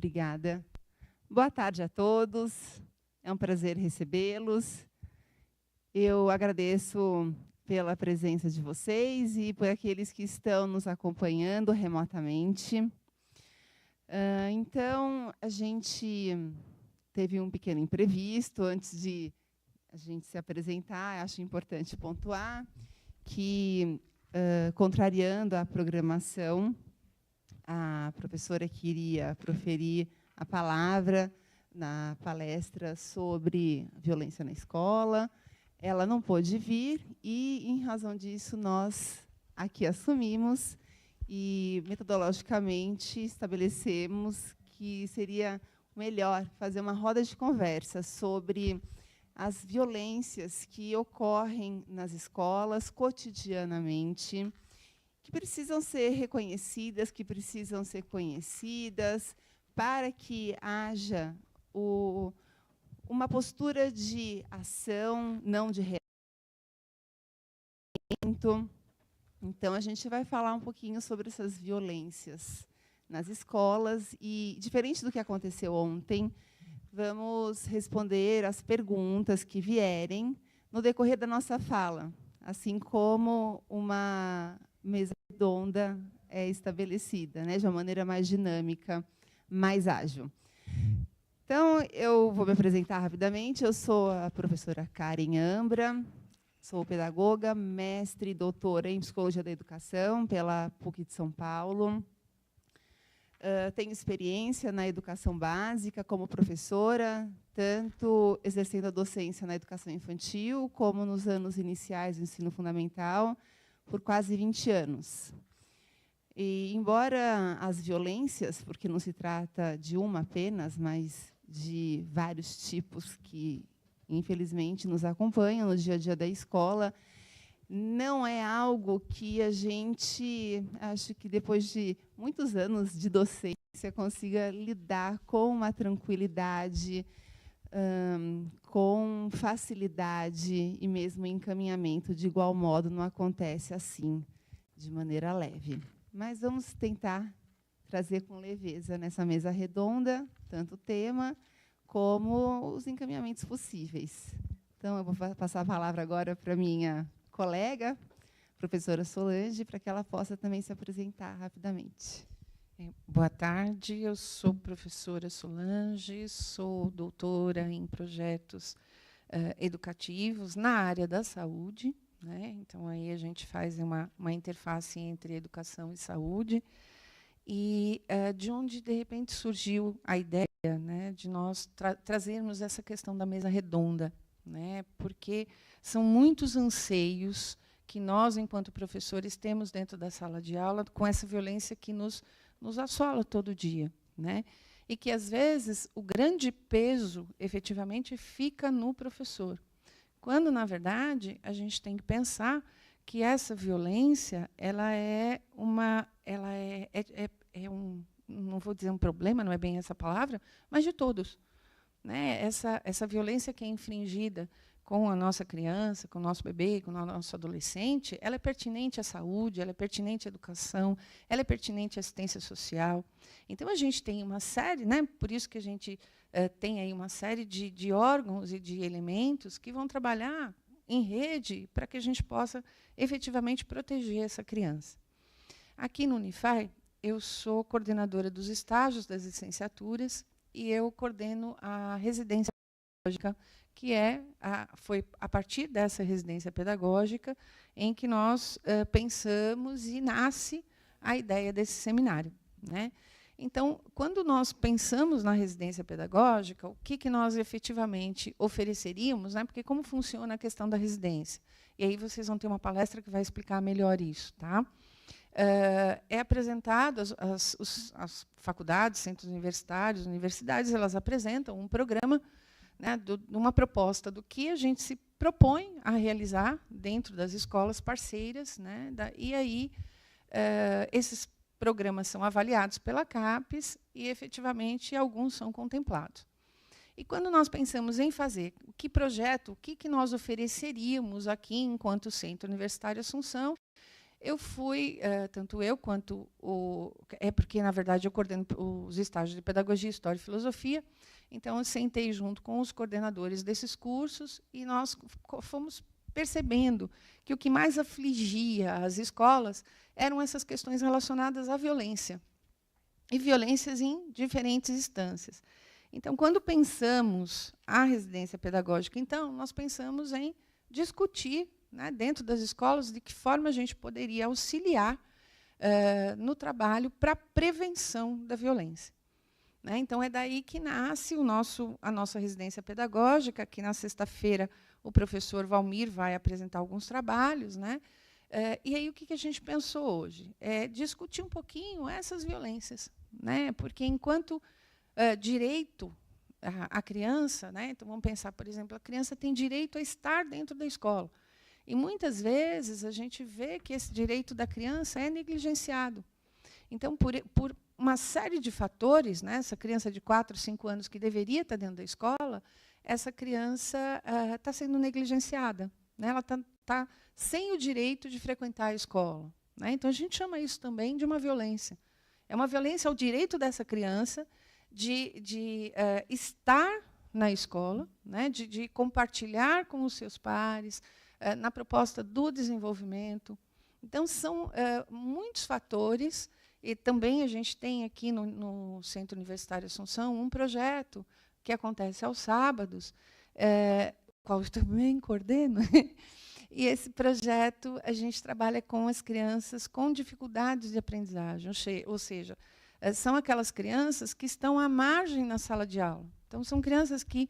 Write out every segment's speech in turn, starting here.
Obrigada. Boa tarde a todos. É um prazer recebê-los. Eu agradeço pela presença de vocês e por aqueles que estão nos acompanhando remotamente. Então, a gente teve um pequeno imprevisto. Antes de a gente se apresentar, acho importante pontuar que, contrariando a programação, a professora que iria proferir a palavra na palestra sobre violência na escola, ela não pôde vir e, em razão disso, nós aqui assumimos e, metodologicamente, estabelecemos que seria melhor fazer uma roda de conversa sobre as violências que ocorrem nas escolas cotidianamente, que precisam ser reconhecidas, que precisam ser conhecidas, para que haja uma postura de ação, não de reação. Então, a gente vai falar um pouquinho sobre essas violências nas escolas e, diferente do que aconteceu ontem, vamos responder as perguntas que vierem no decorrer da nossa fala, assim como uma mesa redonda é estabelecida, né, de uma maneira mais dinâmica, mais ágil. Então, eu vou me apresentar rapidamente. Eu sou a professora Karen Ambra, sou pedagoga, mestre e doutora em Psicologia da Educação pela PUC de São Paulo. Tenho experiência na educação básica como professora, tanto exercendo a docência na educação infantil, como nos anos iniciais do ensino fundamental, por quase 20 anos. E, embora as violências, porque não se trata de uma apenas, mas de vários tipos que, infelizmente, nos acompanham no dia a dia da escola, não é algo que a gente, acho que depois de muitos anos de docência, consiga lidar com uma tranquilidade, com facilidade e mesmo encaminhamento. De igual modo, não acontece assim, de maneira leve. Mas vamos tentar trazer com leveza nessa mesa redonda, tanto o tema como os encaminhamentos possíveis. Então, eu vou passar a palavra agora para a minha colega, professora Solange, para que ela possa também se apresentar rapidamente. Boa tarde, eu sou professora Solange, sou doutora em projetos educativos na área da saúde, né? Então, aí a gente faz uma interface entre educação e saúde, e de onde, de repente, surgiu a ideia, né, de nós trazermos essa questão da mesa redonda, né, porque são muitos anseios que nós, enquanto professores, temos dentro da sala de aula com essa violência que nos assola todo dia, né, e que, às vezes, o grande peso, efetivamente, fica no professor, quando, na verdade, a gente tem que pensar que essa violência ela é não vou dizer um problema, não é bem essa palavra, mas de todos, né? Essa violência que é infringida com a nossa criança, com o nosso bebê, com o nosso adolescente, ela é pertinente à saúde, ela é pertinente à educação, ela é pertinente à assistência social. Então, a gente tem uma série, né? Por isso que a gente tem aí uma série de órgãos e de elementos que vão trabalhar em rede para que a gente possa efetivamente proteger essa criança. Aqui no Unify, eu sou coordenadora dos estágios das licenciaturas e eu coordeno a residência pedagógica, que foi a partir dessa residência pedagógica em que nós pensamos e nasce a ideia desse seminário, né? Então, quando nós pensamos na residência pedagógica, o que nós efetivamente ofereceríamos, né? Porque como funciona a questão da residência? E aí vocês vão ter uma palestra que vai explicar melhor isso, tá? É apresentado, as faculdades, centros universitários, universidades, elas apresentam um programa, né, uma proposta do que a gente se propõe a realizar dentro das escolas parceiras, né, e aí esses programas são avaliados pela CAPES e, efetivamente, alguns são contemplados. E, quando nós pensamos em fazer que projeto, o que nós ofereceríamos aqui, enquanto Centro Universitário Assunção, eu fui, tanto eu quanto porque, na verdade, eu coordeno os estágios de Pedagogia, História e Filosofia, então eu sentei junto com os coordenadores desses cursos e nós fomos percebendo que o que mais afligia as escolas eram essas questões relacionadas à violência, e violências em diferentes instâncias. Então, quando pensamos a residência pedagógica, então, nós pensamos em discutir, né, dentro das escolas, de que forma a gente poderia auxiliar no trabalho para a prevenção da violência. Né? Então, é daí que nasce a nossa residência pedagógica, que na sexta-feira o professor Valmir vai apresentar alguns trabalhos. Né? E aí, o que a gente pensou hoje? É discutir um pouquinho essas violências. Né? Porque, enquanto direito à criança, né? Então, vamos pensar, por exemplo, a criança tem direito a estar dentro da escola. E, muitas vezes, a gente vê que esse direito da criança é negligenciado. Então, por uma série de fatores, né, essa criança de 4, 5 anos que deveria estar dentro da escola, essa criança está sendo negligenciada. Né? Ela está sem o direito de frequentar a escola. Né? Então, a gente chama isso também de uma violência. É uma violência ao direito dessa criança de estar na escola, né? de compartilhar com os seus pares, na proposta do desenvolvimento. Então, são muitos fatores. E também a gente tem aqui no Centro Universitário Assunção um projeto que acontece aos sábados, qual eu também coordeno. E esse projeto a gente trabalha com as crianças com dificuldades de aprendizagem, ou seja, são aquelas crianças que estão à margem na sala de aula. Então, são crianças que,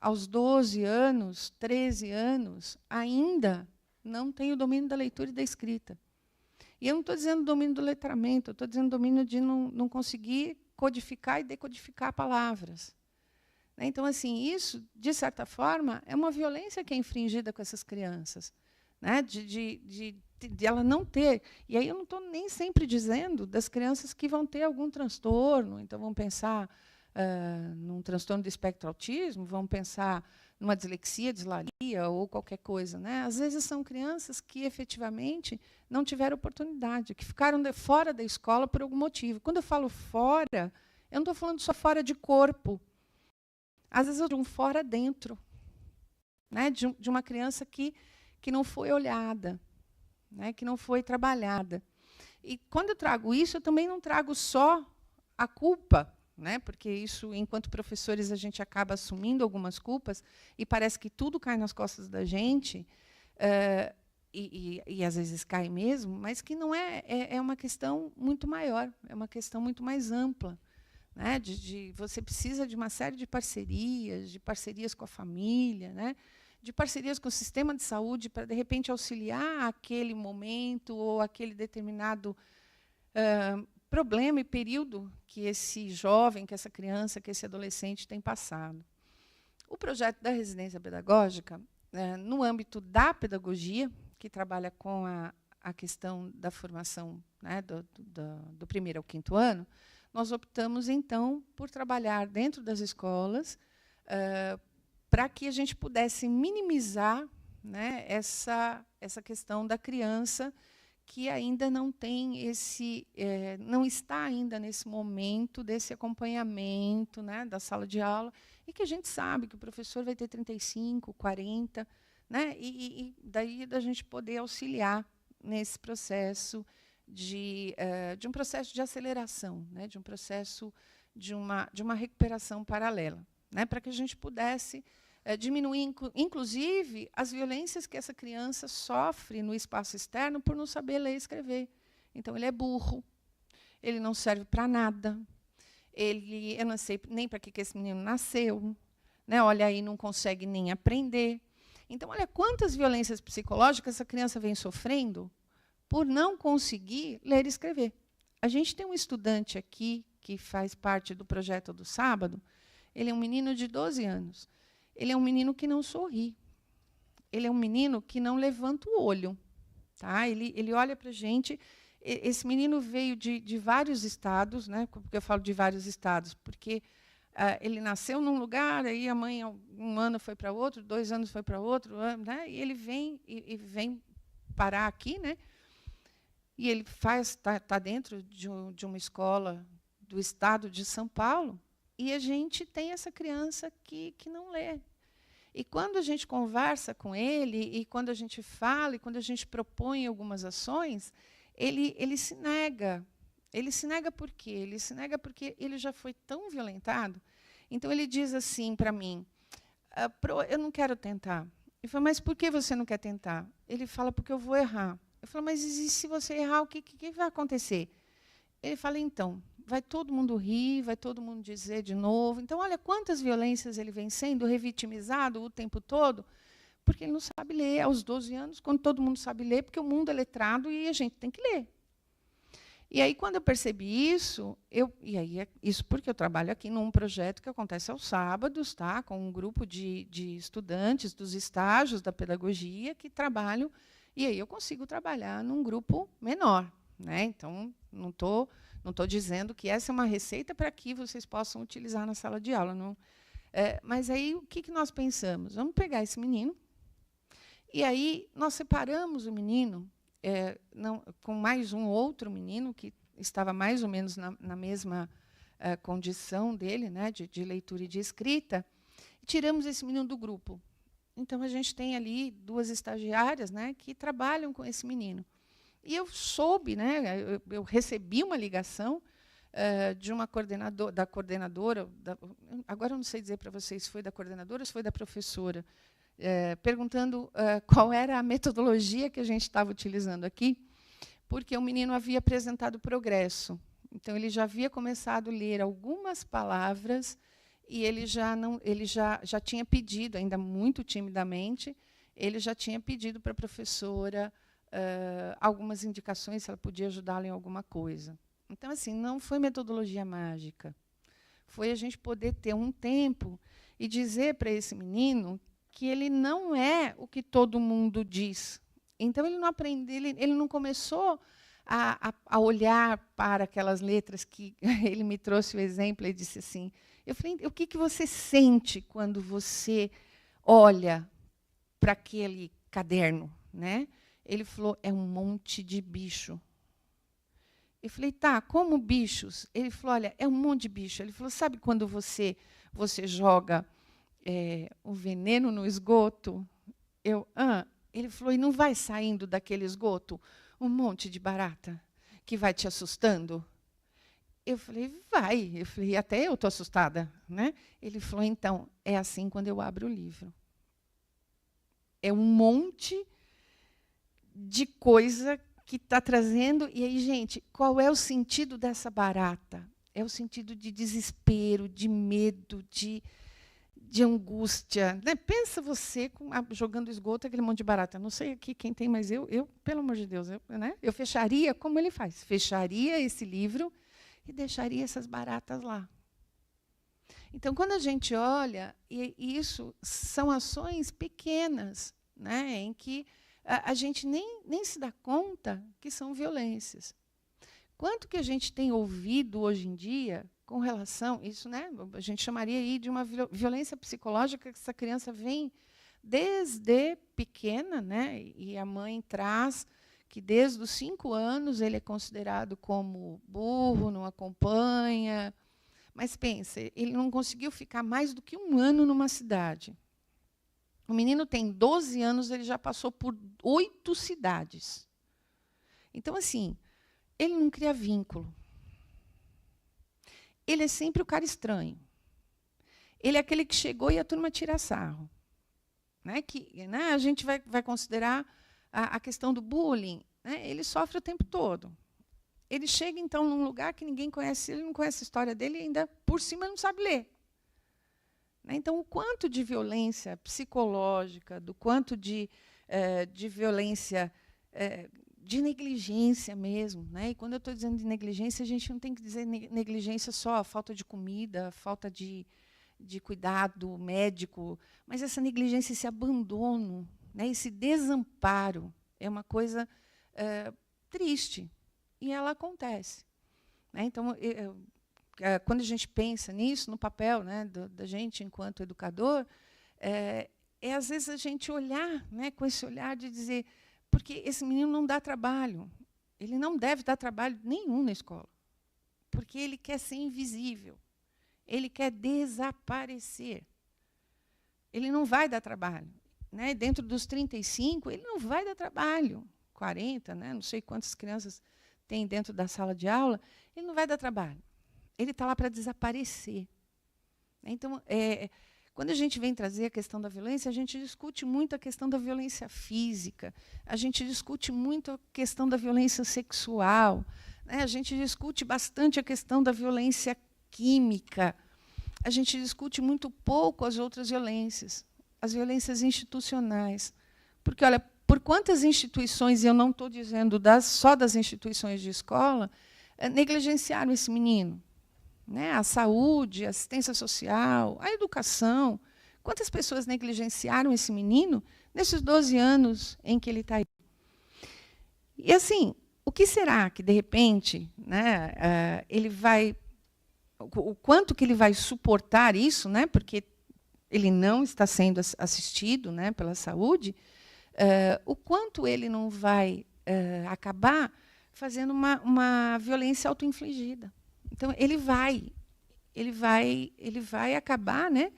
aos 12 anos, 13 anos, ainda não têm o domínio da leitura e da escrita. E eu não estou dizendo domínio do letramento, eu estou dizendo domínio de não conseguir codificar e decodificar palavras. Então, assim, isso, de certa forma, é uma violência que é infringida com essas crianças. Né? De ela não ter. E aí eu não estou nem sempre dizendo das crianças que vão ter algum transtorno. Então, vamos pensar num transtorno do espectro autismo, vamos pensar numa dislexia, dislalia ou qualquer coisa. Né? Às vezes são crianças que, efetivamente, não tiveram oportunidade, que ficaram fora da escola por algum motivo. Quando eu falo fora, eu não estou falando só fora de corpo. Às vezes, de um fora dentro. Né? De uma criança que não foi olhada, né? Que não foi trabalhada. E, quando eu trago isso, eu também não trago só a culpa, né? Porque isso, enquanto professores, a gente acaba assumindo algumas culpas e parece que tudo cai nas costas da gente, e às vezes cai mesmo, mas que não é uma questão muito maior, é uma questão muito mais ampla. Né? Você precisa de uma série de parcerias com a família, né? De parcerias com o sistema de saúde para, de repente, auxiliar aquele momento ou aquele determinado problema e período que esse jovem, que essa criança, que esse adolescente tem passado. O projeto da residência pedagógica, no âmbito da pedagogia, que trabalha com a questão da formação, né, do 1º ao 5º ano, nós optamos, então, por trabalhar dentro das escolas para que a gente pudesse minimizar, né, essa questão da criança que ainda não tem não está ainda nesse momento desse acompanhamento, né, da sala de aula, e que a gente sabe que o professor vai ter 35, 40, né, e daí da gente poder auxiliar nesse processo de um processo de aceleração, né, de um processo de uma recuperação paralela, né, para que a gente pudesse diminuir, inclusive, as violências que essa criança sofre no espaço externo por não saber ler e escrever. Então, ele é burro, ele não serve para nada, eu não sei nem para que esse menino nasceu, né? Olha aí, não consegue nem aprender. Então, olha quantas violências psicológicas essa criança vem sofrendo por não conseguir ler e escrever. A gente tem um estudante aqui que faz parte do projeto do sábado, ele é um menino de 12 anos. Ele é um menino que não sorri. Ele é um menino que não levanta o olho. Tá? Ele olha para a gente. Esse menino veio de vários estados, né? Porque eu falo de vários estados, porque ele nasceu num lugar, aí a mãe, um ano foi para outro, 2 anos foi para outro, né? E ele vem parar aqui, né? e ele está dentro de uma escola do estado de São Paulo, e a gente tem essa criança que não lê. E quando a gente conversa com ele, e quando a gente fala, e quando a gente propõe algumas ações, ele se nega. Ele se nega por quê? Ele se nega porque ele já foi tão violentado. Então, ele diz assim para mim, eu não quero tentar. Eu falo, mas por que você não quer tentar? Ele fala, porque eu vou errar. Eu falo, mas e se você errar, o que vai acontecer? Ele fala, então, vai todo mundo rir, vai todo mundo dizer de novo. Então, olha quantas violências ele vem sendo revitimizado o tempo todo, porque ele não sabe ler aos 12 anos, quando todo mundo sabe ler, porque o mundo é letrado e a gente tem que ler. E aí, quando eu percebi isso, isso porque eu trabalho aqui num projeto que acontece aos sábados, tá, com um grupo de estudantes dos estágios da pedagogia que trabalham, e aí eu consigo trabalhar num grupo menor. Né? Então, não estou dizendo que essa é uma receita para que vocês possam utilizar na sala de aula. Não. Mas aí, o que nós pensamos? Vamos pegar esse menino, e aí nós separamos o menino com mais um outro menino que estava mais ou menos na mesma condição dele, né, de leitura e de escrita, e tiramos esse menino do grupo. Então, a gente tem ali 2 estagiárias, né, que trabalham com esse menino. E eu soube, né, eu recebi uma ligação de uma coordenadora, agora eu não sei dizer para vocês se foi da coordenadora ou se foi da professora, perguntando qual era a metodologia que a gente estava utilizando aqui, porque o menino havia apresentado progresso. Então, ele já havia começado a ler algumas palavras e ele já tinha pedido, ainda muito timidamente, ele já tinha pedido para a professora algumas indicações, se ela podia ajudá-lo em alguma coisa. Então, assim, não foi metodologia mágica. Foi a gente poder ter um tempo e dizer para esse menino que ele não é o que todo mundo diz. Então, ele não aprendeu, ele não começou a olhar para aquelas letras que ele me trouxe o exemplo e disse assim, eu falei, o que você sente quando você olha para aquele caderno? Né? Ele falou, é um monte de bicho. Eu falei, tá, como bichos? Ele falou, olha, é um monte de bicho. Ele falou, sabe quando você joga o veneno no esgoto? Ele falou, e não vai saindo daquele esgoto um monte de barata que vai te assustando? Eu falei, vai. Eu falei, até eu estou assustada. Né? Ele falou, então, é assim quando eu abro o livro. É um monte de coisa que está trazendo. E aí, gente, qual é o sentido dessa barata? É o sentido de desespero, de medo, de angústia. Né? Pensa você jogando esgoto, aquele monte de barata. Não sei aqui quem tem, mas eu pelo amor de Deus, eu fecharia como ele faz. Fecharia esse livro e deixaria essas baratas lá. Então, quando a gente olha, e isso são ações pequenas, né, em que a gente nem se dá conta que são violências. Quanto que a gente tem ouvido hoje em dia com relação, isso, né, a gente chamaria aí de uma violência psicológica, que essa criança vem desde pequena, né, e a mãe traz que desde os 5 anos ele é considerado como burro, não acompanha. Mas pensa, ele não conseguiu ficar mais do que 1 ano numa cidade. O menino tem 12 anos, ele já passou por 8 cidades. Então, assim, ele não cria vínculo. Ele é sempre o cara estranho. Ele é aquele que chegou e a turma tira sarro. Né? A gente vai considerar a questão do bullying. Né? Ele sofre o tempo todo. Ele chega, então, num lugar que ninguém conhece, ele não conhece a história dele e ainda, por cima, não sabe ler. Então, o quanto de violência psicológica, do quanto de violência, de negligência mesmo. Né? E quando eu estou dizendo de negligência, a gente não tem que dizer negligência só a falta de comida, a falta de cuidado médico, mas essa negligência, esse abandono, né? Esse desamparo, é uma coisa triste. E ela acontece. Né? Então, quando a gente pensa nisso, no papel, né, da gente enquanto educador, às vezes a gente olhar, né, com esse olhar de dizer, porque esse menino não dá trabalho. ele não deve dar trabalho nenhum na escola, porque ele quer ser invisível, ele quer desaparecer. Ele não vai dar trabalho. Né? Dentro dos 35, ele não vai dar trabalho. 40, né? Não sei quantas crianças tem dentro da sala de aula, ele não vai dar trabalho. Ele está lá para desaparecer. Então, quando a gente vem trazer a questão da violência, a gente discute muito a questão da violência física, a gente discute muito a questão da violência sexual, né? A gente discute bastante a questão da violência química, a gente discute muito pouco as outras violências, as violências institucionais. Porque, olha, por quantas instituições, e eu não estou dizendo só das instituições de escola, negligenciaram esse menino? Né? A saúde, a assistência social, a educação. Quantas pessoas negligenciaram esse menino nesses 12 anos em que ele está aí? E, assim, o que será que, de repente, né, ele vai... O quanto que ele vai suportar isso, né, porque ele não está sendo assistido, né, pela saúde, o quanto ele não vai acabar fazendo uma violência autoinfligida. Então, ele vai acabar, né,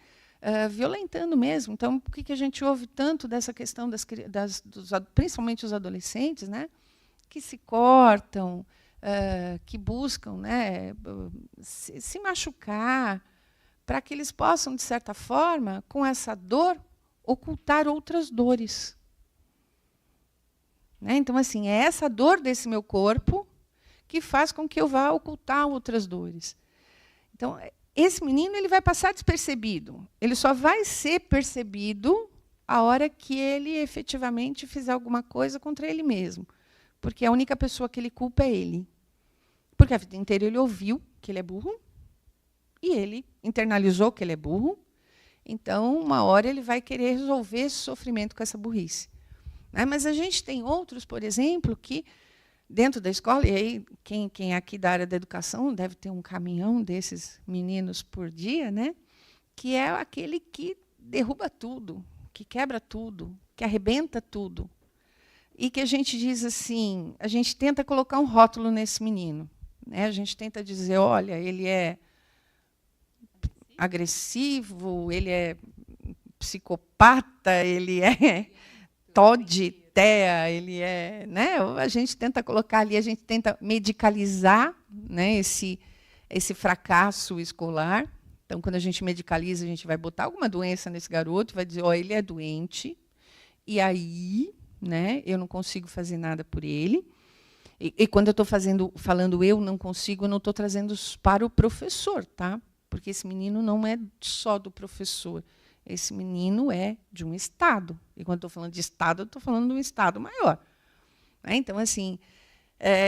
violentando mesmo. Então, por que a gente ouve tanto dessa questão principalmente os adolescentes, né, que se cortam, que buscam, né, se machucar, para que eles possam, de certa forma, com essa dor, ocultar outras dores. Né? Então, assim, é essa dor desse meu corpo que faz com que eu vá ocultar outras dores. Então, esse menino ele vai passar despercebido. Ele só vai ser percebido a hora que ele efetivamente fizer alguma coisa contra ele mesmo. Porque a única pessoa que ele culpa é ele. Porque a vida inteira ele ouviu que ele é burro, e ele internalizou que ele é burro. Então, uma hora ele vai querer resolver esse sofrimento com essa burrice. Né? Mas a gente tem outros, por exemplo, que dentro da escola, e aí quem é aqui da área da educação deve ter um caminhão desses meninos por dia, né? Que é aquele que derruba tudo, que quebra tudo, que arrebenta tudo. E que a gente diz assim, a gente tenta colocar um rótulo nesse menino. Né? A gente tenta dizer, olha, ele é agressivo, ele é psicopata, ele é Todd, Thea, ele é... Né? A gente tenta colocar ali, a gente tenta medicalizar, né, esse fracasso escolar. Então, quando a gente medicaliza, a gente vai botar alguma doença nesse garoto, vai dizer, ó, ele é doente, e aí, né, eu não consigo fazer nada por ele. E quando eu estou falando eu não consigo, eu não estou trazendo para o professor, tá? Porque esse menino não é só do professor. Esse menino é de um Estado. E quando estou falando de Estado, eu estou falando de um Estado maior. Né? Então, assim,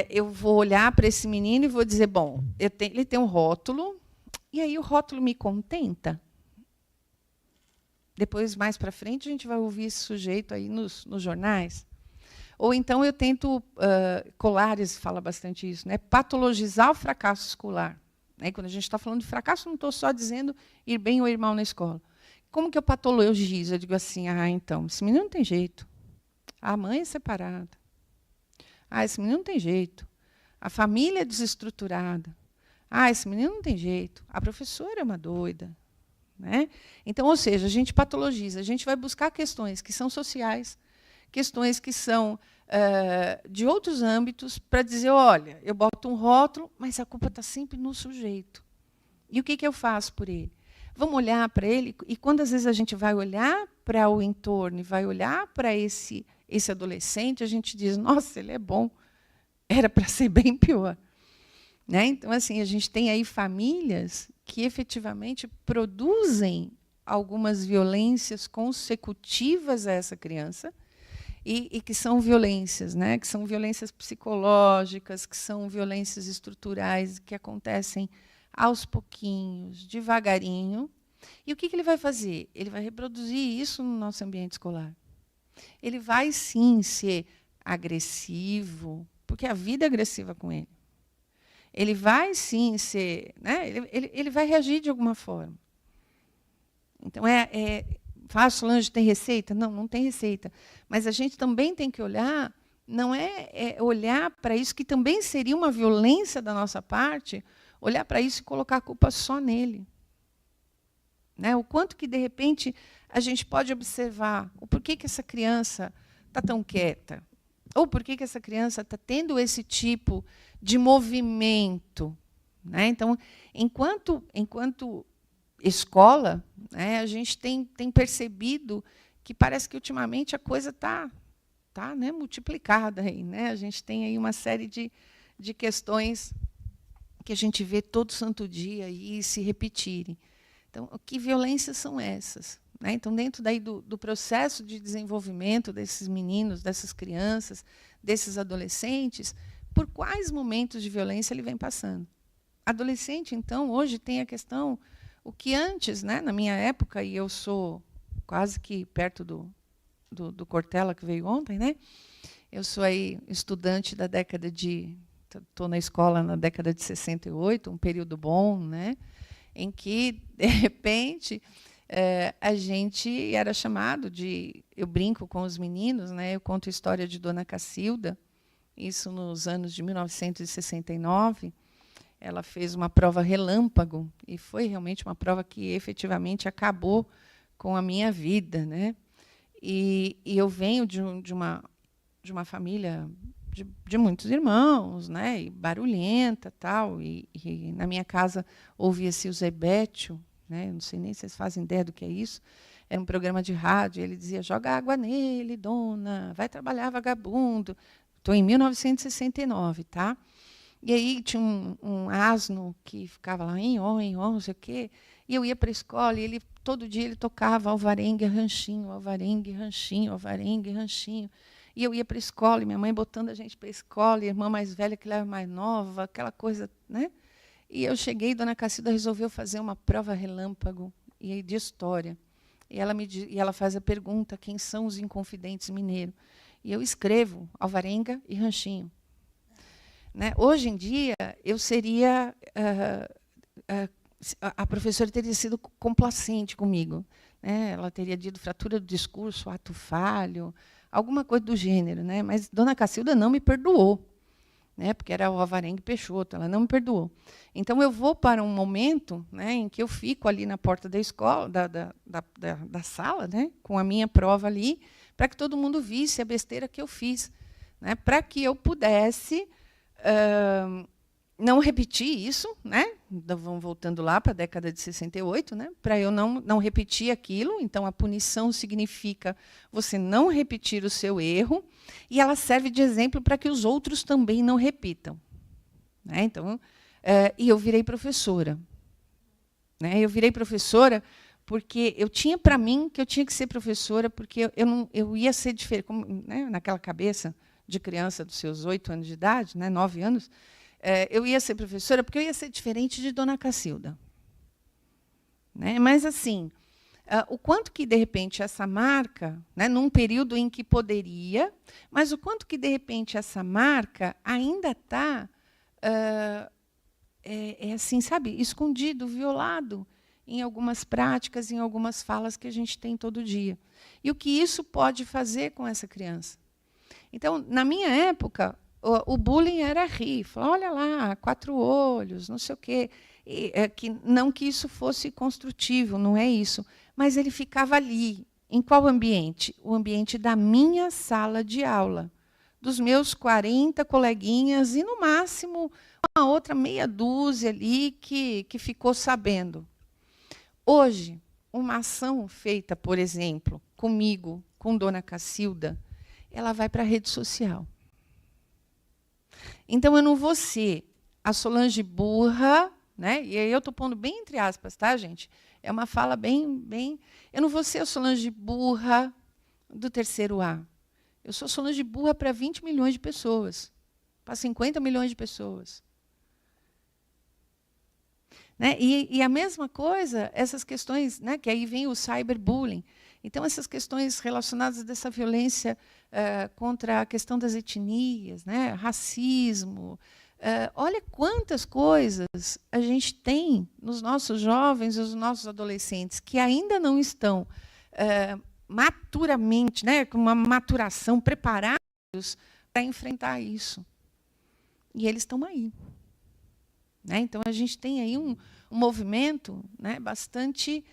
eu vou olhar para esse menino e vou dizer, bom, ele tem um rótulo, e aí o rótulo me contenta. Depois, mais para frente, a gente vai ouvir esse sujeito aí nos jornais. Ou então eu tento, Colares fala bastante isso, né? Patologizar o fracasso escolar. Né? Quando a gente está falando de fracasso, não estou só dizendo ir bem ou ir mal na escola. Como que eu patologizo? Eu digo assim, então, esse menino não tem jeito. A mãe é separada. Esse menino não tem jeito. A família é desestruturada. Esse menino não tem jeito. A professora é uma doida. Né? Então, ou seja, a gente patologiza, a gente vai buscar questões que são sociais, questões que são de outros âmbitos, para dizer, olha, eu boto um rótulo, mas a culpa está sempre no sujeito. E o que eu faço por ele? Vamos olhar para ele, e quando às vezes a gente vai olhar para o entorno e vai olhar para esse adolescente, a gente diz, nossa, ele é bom, era para ser bem pior. Né? Então, assim, a gente tem aí famílias que efetivamente produzem algumas violências consecutivas a essa criança, e que são violências, né? Que são violências psicológicas, que são violências estruturais, que acontecem aos pouquinhos, devagarinho. E o que ele vai fazer? Ele vai reproduzir isso no nosso ambiente escolar. Ele vai, sim, ser agressivo, porque a vida é agressiva com ele. Ele vai, sim, ser... Né? Ele vai reagir de alguma forma. Então, Solange, tem receita? Não, não tem receita. Mas a gente também tem que olhar não é olhar para isso, que também seria uma violência da nossa parte, olhar para isso e colocar a culpa só nele. Né? O quanto que, de repente, a gente pode observar o porquê que essa criança está tão quieta, ou porquê que essa criança está tendo esse tipo de movimento. Né? Então, enquanto escola, né, a gente tem percebido que parece que, ultimamente, a coisa está né, multiplicada. Aí, né? A gente tem aí uma série de questões que a gente vê todo santo dia e se repetirem. Então, que violências são essas? Né? Então, dentro daí do processo de desenvolvimento desses meninos, dessas crianças, desses adolescentes, por quais momentos de violência ele vem passando? Adolescente, então, hoje tem a questão, o que antes, né, na minha época, e eu sou quase que perto do Cortella, que veio ontem, né? Eu sou aí estudante da década de... Estou na escola na década de 68, um período bom, né? Em que, de repente, a gente era chamado de... Eu brinco com os meninos, né? Eu conto a história de Dona Cacilda, isso nos anos de 1969. Ela fez uma prova relâmpago, e foi realmente uma prova que, efetivamente, acabou com a minha vida. Né? E eu venho de uma família de muitos irmãos, né, e barulhenta, tal, e na minha casa ouvia-se o Zebétio, né, não sei nem se vocês fazem ideia do que é isso, era um programa de rádio, ele dizia, joga água nele, dona, vai trabalhar, vagabundo. Estou em 1969, tá? E aí tinha um asno que ficava lá, em não sei o quê, e eu ia para a escola, e todo dia ele tocava alvarengue, ranchinho, alvarengue, ranchinho, alvarengue, ranchinho. E eu ia para a escola, e minha mãe botando a gente para a escola, e a irmã mais velha que leva mais nova, aquela coisa. Né? E eu cheguei, Dona Cacilda resolveu fazer uma prova relâmpago de história. E ela faz a pergunta, quem são os Inconfidentes Mineiros? E eu escrevo alvarenga e ranchinho. Né? Hoje em dia, eu seria... a professora teria sido complacente comigo. Né? Ela teria dito fratura do discurso, ato falho, alguma coisa do gênero. Né? Mas Dona Cacilda não me perdoou, né? Porque era o alvarengue Peixoto, ela não me perdoou. Então, eu vou para um momento, né, em que eu fico ali na porta da escola, da sala, né, com a minha prova ali, para que todo mundo visse a besteira que eu fiz, né, para que eu pudesse... não repetir isso, né? Vamos voltando lá para a década de 68, né? Para eu não repetir aquilo. Então, a punição significa você não repetir o seu erro, e ela serve de exemplo para que os outros também não repitam. Né? Então, e eu virei professora. Né? Eu virei professora porque eu tinha para mim que eu tinha que ser professora, porque eu ia ser diferente. Né? Naquela cabeça de criança dos seus 8 anos de idade, né? 9 anos, eu ia ser professora porque eu ia ser diferente de Dona Cacilda. Né? Mas, assim, o quanto que, de repente, essa marca, né, num período em que poderia, mas o quanto que, de repente, essa marca ainda está, assim, sabe, escondido, violado em algumas práticas, em algumas falas que a gente tem todo dia. E o que isso pode fazer com essa criança? Então, na minha época, o bullying era rir, falar, olha lá, 4 olhos, não sei o quê. Não que isso fosse construtivo, não é isso. Mas ele ficava ali. Em qual ambiente? O ambiente da minha sala de aula. Dos meus 40 coleguinhas, e, no máximo, uma outra meia dúzia ali que ficou sabendo. Hoje, uma ação feita, por exemplo, comigo, com Dona Cacilda, ela vai para a rede social. Então, eu não vou ser a Solange burra, né? E aí eu estou pondo bem entre aspas, tá, gente? É uma fala bem... Eu não vou ser a Solange burra do terceiro A. Eu sou Solange burra para 20 milhões de pessoas, para 50 milhões de pessoas. Né? E a mesma coisa, essas questões, né, que aí vem o cyberbullying. Então, essas questões relacionadas dessa violência contra a questão das etnias, né, racismo. Olha quantas coisas a gente tem nos nossos jovens e nos nossos adolescentes que ainda não estão maturamente, né, com uma maturação, preparados para enfrentar isso. E eles estão aí. Né? Então, a gente tem aí um movimento, né, bastante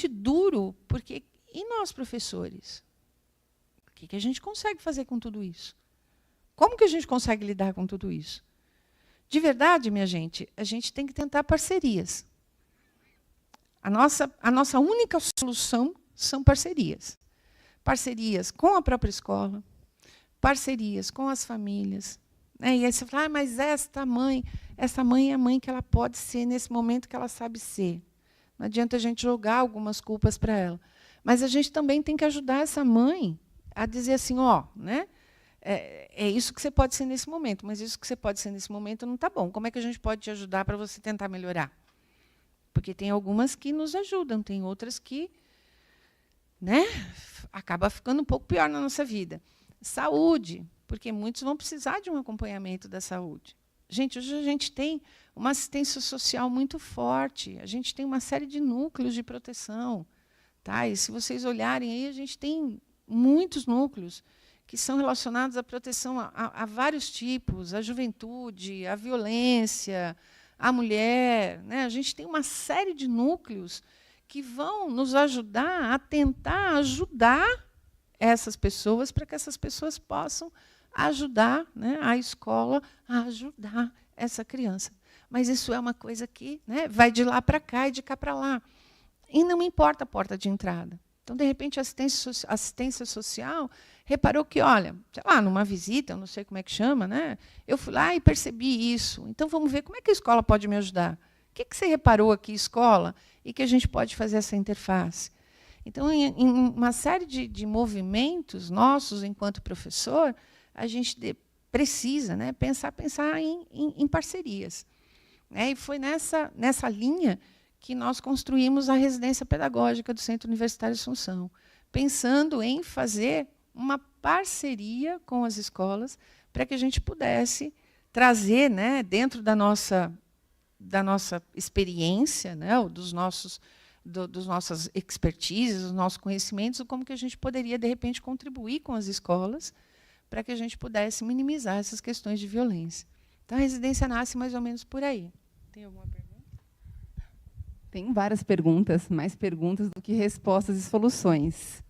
duro, porque e nós, professores? O que a gente consegue fazer com tudo isso? Como que a gente consegue lidar com tudo isso? De verdade, minha gente, a gente tem que tentar parcerias. A nossa única solução são parcerias. Parcerias com a própria escola, parcerias com as famílias. Né? E aí você fala, mas essa mãe é a mãe que ela pode ser nesse momento que ela sabe ser. Não adianta a gente jogar algumas culpas para ela. Mas a gente também tem que ajudar essa mãe a dizer assim, né? É isso que você pode ser nesse momento, mas isso que você pode ser nesse momento não está bom. Como é que a gente pode te ajudar para você tentar melhorar? Porque tem algumas que nos ajudam, tem outras que, né, acaba ficando um pouco pior na nossa vida. Saúde, porque muitos vão precisar de um acompanhamento da saúde. Gente, hoje a gente tem uma assistência social muito forte, a gente tem uma série de núcleos de proteção. Tá? E se vocês olharem aí, a gente tem muitos núcleos que são relacionados à proteção a vários tipos, à juventude, à violência, à mulher. Né? A gente tem uma série de núcleos que vão nos ajudar a tentar ajudar essas pessoas para que essas pessoas possam ajudar, né, a escola a ajudar essa criança. Mas isso é uma coisa que, né, vai de lá para cá e de cá para lá. E não importa a porta de entrada. Então, de repente, a assistência social reparou que, olha, sei lá, numa visita, eu não sei como é que chama, né, eu fui lá e percebi isso. Então, vamos ver como é que a escola pode me ajudar. O que você reparou aqui, escola, e que a gente pode fazer essa interface? Então, em uma série de movimentos nossos, enquanto professor, a gente precisa, né, pensar em parcerias. Né? E foi nessa linha que nós construímos a residência pedagógica do Centro Universitário Assunção, pensando em fazer uma parceria com as escolas para que a gente pudesse trazer, né, dentro da nossa experiência, né, dos nossas expertises, dos nossos conhecimentos, como que a gente poderia, de repente, contribuir com as escolas para que a gente pudesse minimizar essas questões de violência. Então, a residência nasce mais ou menos por aí. Tem alguma pergunta? Tem várias perguntas, mais perguntas do que respostas e soluções.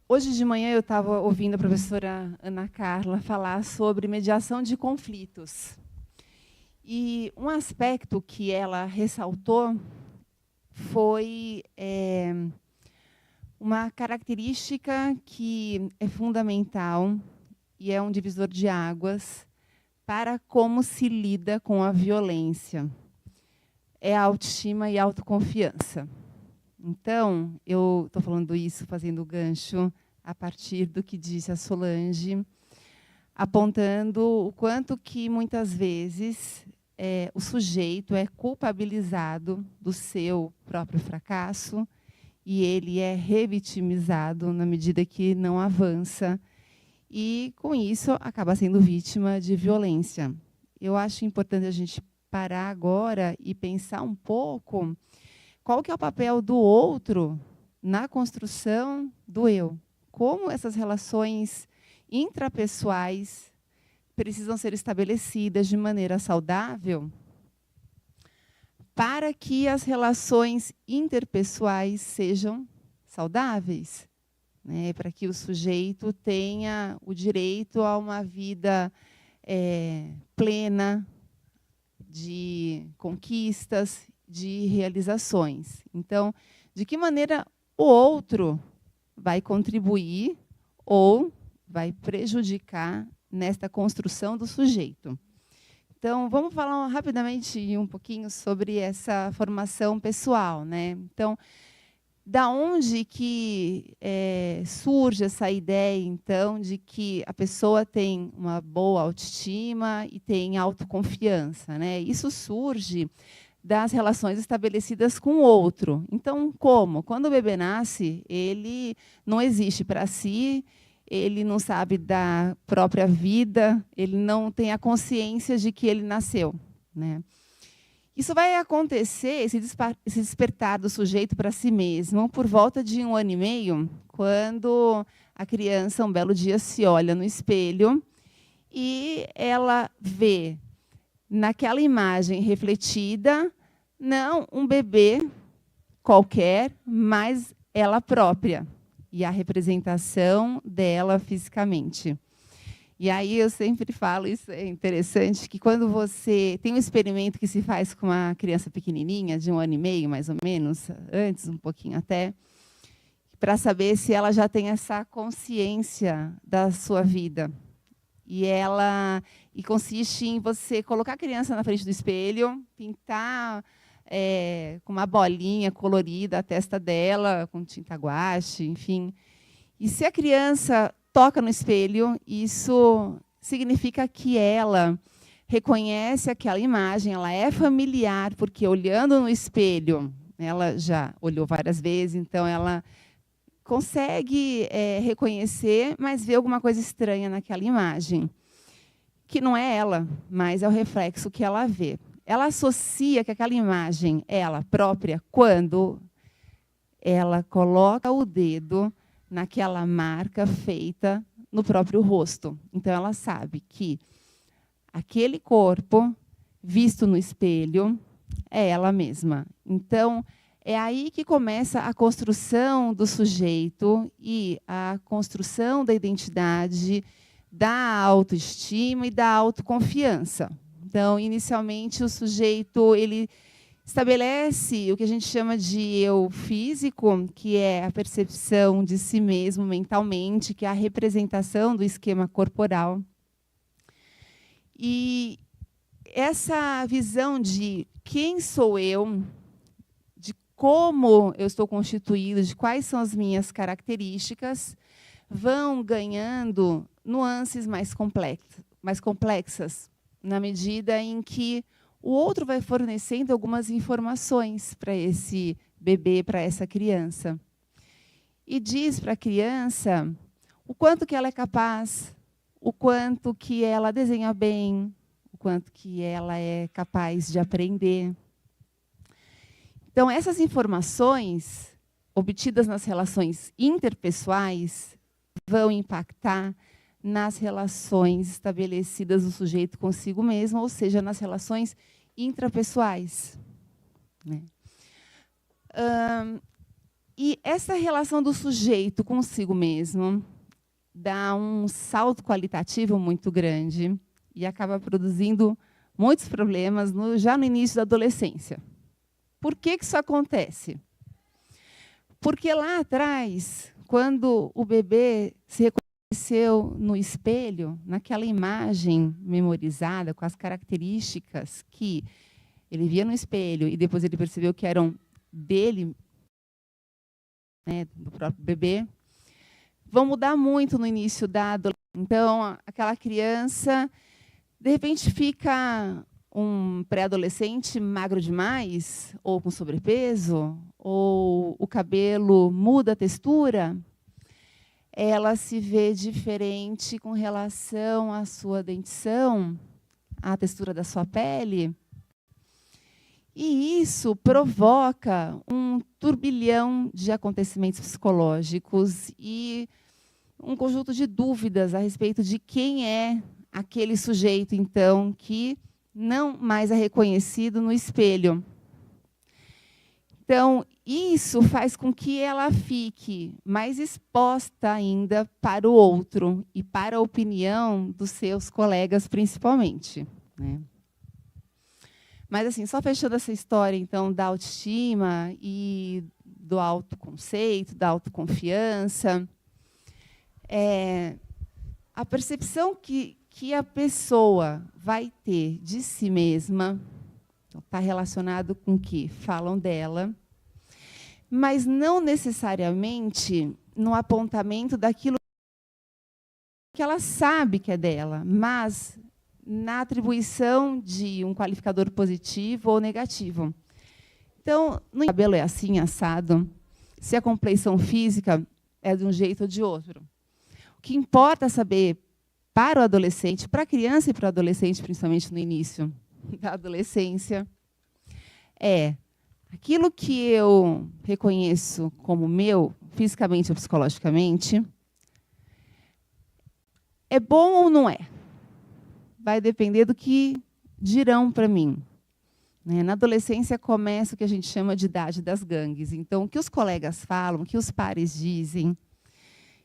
Hoje de manhã eu estava ouvindo a professora Ana Carla falar sobre mediação de conflitos. E um aspecto que ela ressaltou foi uma característica que é fundamental e é um divisor de águas para como se lida com a violência. É a autoestima e a autoconfiança. Então, eu estou falando isso, fazendo o gancho, a partir do que disse a Solange, apontando o quanto que, muitas vezes, o sujeito é culpabilizado do seu próprio fracasso e ele é revitimizado na medida que não avança e, com isso, acaba sendo vítima de violência. Eu acho importante a gente parar agora e pensar um pouco qual que é o papel do outro na construção do eu. Como essas relações intrapessoais precisam ser estabelecidas de maneira saudável para que as relações interpessoais sejam saudáveis, né? Para que o sujeito tenha o direito a uma vida plena, de conquistas, de realizações. Então, de que maneira o outro vai contribuir ou vai prejudicar nesta construção do sujeito? Então, vamos falar rapidamente um pouquinho sobre essa formação pessoal, né? Então, da onde que surge essa ideia, então, de que a pessoa tem uma boa autoestima e tem autoconfiança, né? Isso surge das relações estabelecidas com o outro. Então, como? Quando o bebê nasce, ele não existe para si, ele não sabe da própria vida, ele não tem a consciência de que ele nasceu, né? Isso vai acontecer, esse despertar do sujeito para si mesmo, por volta de 1 ano e meio, quando a criança, um belo dia, se olha no espelho e ela vê naquela imagem refletida, não um bebê qualquer, mas ela própria, e a representação dela fisicamente. E aí eu sempre falo, isso é interessante, que quando você tem um experimento que se faz com uma criança pequenininha, de 1 ano e meio, mais ou menos, antes, um pouquinho até, para saber se ela já tem essa consciência da sua vida. E consiste em você colocar a criança na frente do espelho, pintar com uma bolinha colorida a testa dela, com tinta guache, enfim. E se a criança toca no espelho, isso significa que ela reconhece aquela imagem, ela é familiar, porque olhando no espelho, ela já olhou várias vezes, então ela consegue reconhecer, mas vê alguma coisa estranha naquela imagem, que não é ela, mas é o reflexo que ela vê. Ela associa que aquela imagem é ela própria quando ela coloca o dedo naquela marca feita no próprio rosto. Então, ela sabe que aquele corpo, visto no espelho, é ela mesma. Então, é aí que começa a construção do sujeito e a construção da identidade, da autoestima e da autoconfiança. Então, inicialmente, o sujeito ele estabelece o que a gente chama de eu físico, que é a percepção de si mesmo mentalmente, que é a representação do esquema corporal. E essa visão de quem sou eu, de como eu estou constituído, de quais são as minhas características, vão ganhando nuances mais complexas, na medida em que o outro vai fornecendo algumas informações para esse bebê, para essa criança. E diz para a criança o quanto que ela é capaz, o quanto que ela desenha bem, o quanto que ela é capaz de aprender. Então, essas informações obtidas nas relações interpessoais vão impactar nas relações estabelecidas do sujeito consigo mesmo, ou seja, nas relações intrapessoais. Né? E essa relação do sujeito consigo mesmo dá um salto qualitativo muito grande e acaba produzindo muitos problemas já no início da adolescência. Por que isso acontece? Porque lá atrás, quando o bebê se reconheceu no espelho, naquela imagem memorizada, com as características que ele via no espelho e depois ele percebeu que eram dele, né, do próprio bebê, vão mudar muito no início da adolescência. Então, aquela criança, de repente, fica um pré-adolescente magro demais, ou com sobrepeso, ou o cabelo muda a textura, ela se vê diferente com relação à sua dentição, à textura da sua pele. E isso provoca um turbilhão de acontecimentos psicológicos e um conjunto de dúvidas a respeito de quem é aquele sujeito, então, que não mais é reconhecido no espelho. Então, isso faz com que ela fique mais exposta ainda para o outro e para a opinião dos seus colegas, principalmente. Né? Mas, assim, só fechando essa história, então, da autoestima e do autoconceito, da autoconfiança, a percepção que a pessoa vai ter de si mesma está relacionado com o que falam dela, mas não necessariamente no apontamento daquilo que ela sabe que é dela, mas na atribuição de um qualificador positivo ou negativo. Então, no cabelo é assim, assado, se a compleição física é de um jeito ou de outro. O que importa saber para o adolescente, para a criança e para o adolescente, principalmente no início da adolescência, é aquilo que eu reconheço como meu, fisicamente ou psicologicamente, é bom ou não é? Vai depender do que dirão para mim. Na adolescência começa o que a gente chama de idade das gangues. Então, o que os colegas falam, o que os pares dizem,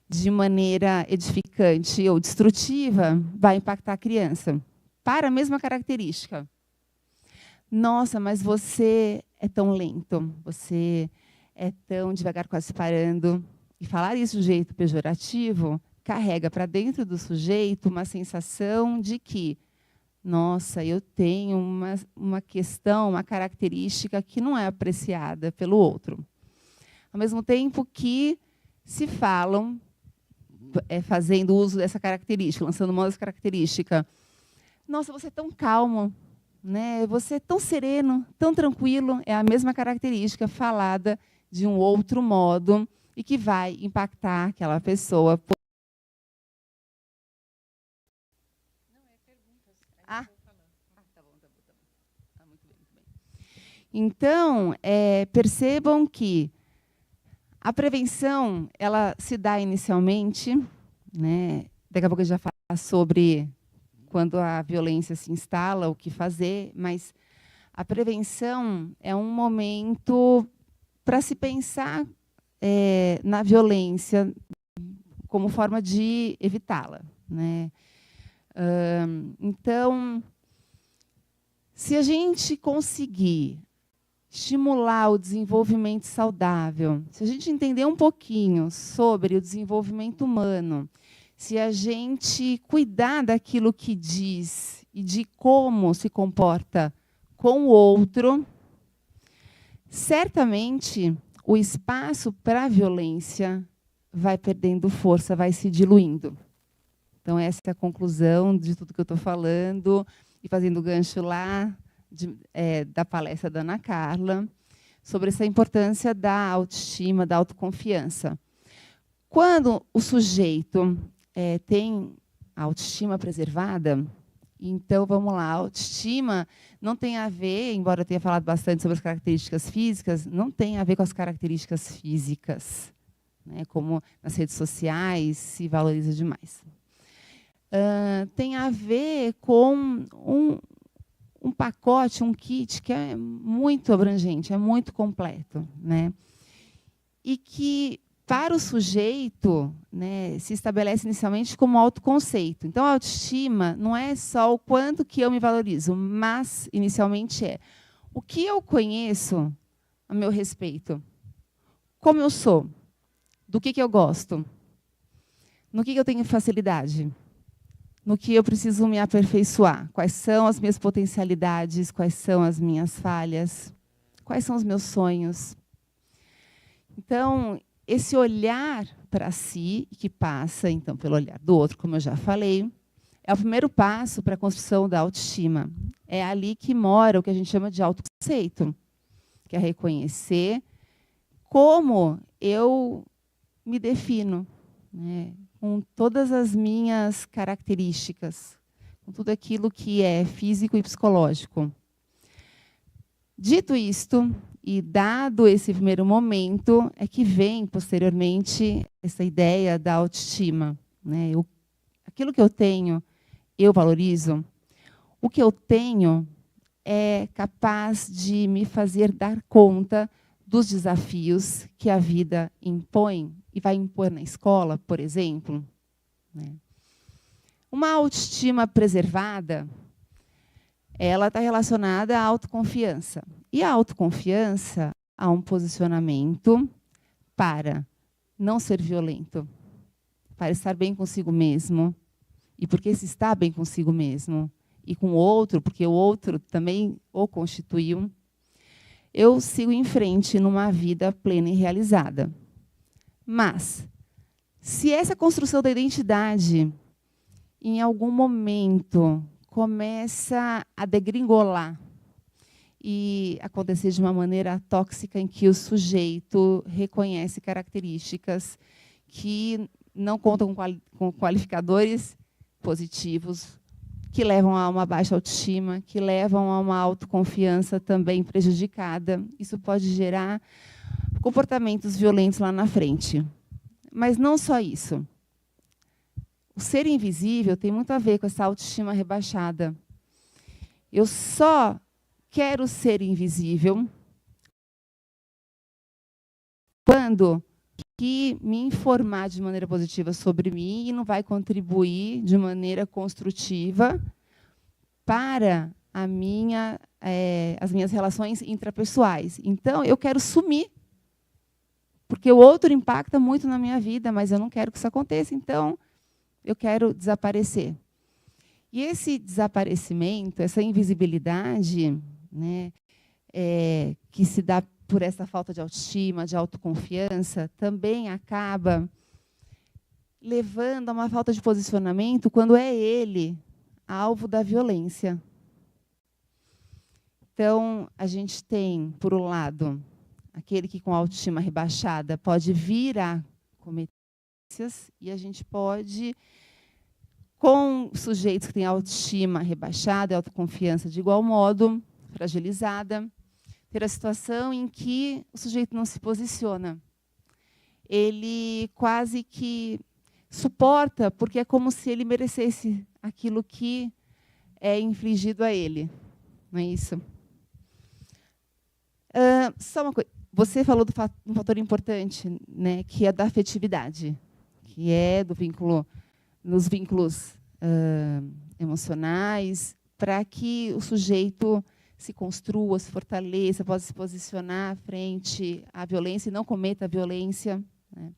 de maneira edificante ou destrutiva, vai impactar a criança. Para a mesma característica. Nossa, mas você é tão lento, você é tão devagar, quase parando. E falar isso de jeito pejorativo carrega para dentro do sujeito uma sensação de que, nossa, eu tenho uma questão, uma característica que não é apreciada pelo outro. Ao mesmo tempo que se falam, fazendo uso dessa característica, lançando mão dessa característica. Nossa, você é tão calmo, né? Você é tão sereno, tão tranquilo. É a mesma característica falada de um outro modo e que vai impactar aquela pessoa. Então, percebam que a prevenção ela se dá inicialmente, né? Daqui a pouco a gente vai falar sobre quando a violência se instala, o que fazer, mas a prevenção é um momento para se pensar na violência como forma de evitá-la, né? Então, se a gente conseguir estimular o desenvolvimento saudável, se a gente entender um pouquinho sobre o desenvolvimento humano, se a gente cuidar daquilo que diz e de como se comporta com o outro, certamente o espaço para a violência vai perdendo força, vai se diluindo. Então, essa é a conclusão de tudo que eu estou falando, e fazendo gancho lá da palestra da Ana Carla, sobre essa importância da autoestima, da autoconfiança. Quando o sujeito tem a autoestima preservada, então, vamos lá, a autoestima não tem a ver, embora eu tenha falado bastante sobre as características físicas, não tem a ver com as características físicas, né, como nas redes sociais se valoriza demais. Tem a ver com um pacote, um kit que é muito abrangente, é muito completo, né? E que, para o sujeito, né, se estabelece inicialmente como autoconceito. Então, a autoestima não é só o quanto que eu me valorizo, mas, inicialmente, é o que eu conheço a meu respeito, como eu sou, do que eu gosto, no que eu tenho facilidade, no que eu preciso me aperfeiçoar, quais são as minhas potencialidades, quais são as minhas falhas, quais são os meus sonhos. Então, esse olhar para si, que passa, então, pelo olhar do outro, como eu já falei, é o primeiro passo para a construção da autoestima. É ali que mora o que a gente chama de autoconceito, que é reconhecer como eu me defino, né, com todas as minhas características, com tudo aquilo que é físico e psicológico. Dito isto, e dado esse primeiro momento, é que vem, posteriormente, essa ideia da autoestima, né? Aquilo que eu tenho, eu valorizo. O que eu tenho é capaz de me fazer dar conta dos desafios que a vida impõe, e vai impor na escola, por exemplo. Né? Uma autoestima preservada, ela está relacionada à autoconfiança. E a autoconfiança há um posicionamento para não ser violento, para estar bem consigo mesmo, e porque se está bem consigo mesmo, e com o outro, porque o outro também o constituiu, eu sigo em frente numa vida plena e realizada. Mas, se essa construção da identidade, em algum momento, começa a degringolar e acontecer de uma maneira tóxica em que o sujeito reconhece características que não contam com qualificadores positivos, que levam a uma baixa autoestima, que levam a uma autoconfiança também prejudicada. Isso pode gerar comportamentos violentos lá na frente. Mas não só isso. O ser invisível tem muito a ver com essa autoestima rebaixada. Eu só quero ser invisível quando que me informar de maneira positiva sobre mim e não vai contribuir de maneira construtiva para as minhas relações intrapessoais. Então, eu quero sumir, porque o outro impacta muito na minha vida, mas eu não quero que isso aconteça, então eu quero desaparecer. E esse desaparecimento, essa invisibilidade, né, que se dá por essa falta de autoestima, de autoconfiança, também acaba levando a uma falta de posicionamento quando é ele alvo da violência. Então, a gente tem, por um lado, aquele que com a autoestima rebaixada pode vir a cometer violências, e a gente pode, com sujeitos que têm autoestima rebaixada e autoconfiança de igual modo, fragilizada, ter a situação em que o sujeito não se posiciona. Ele quase que suporta, porque é como se ele merecesse aquilo que é infligido a ele. Não é isso? Só uma coisa. Você falou de um fator importante, né, que é da afetividade, que é do vínculo, nos vínculos emocionais, para que o sujeito se construa, se fortaleça, possa se posicionar frente à violência e não cometa a violência, né?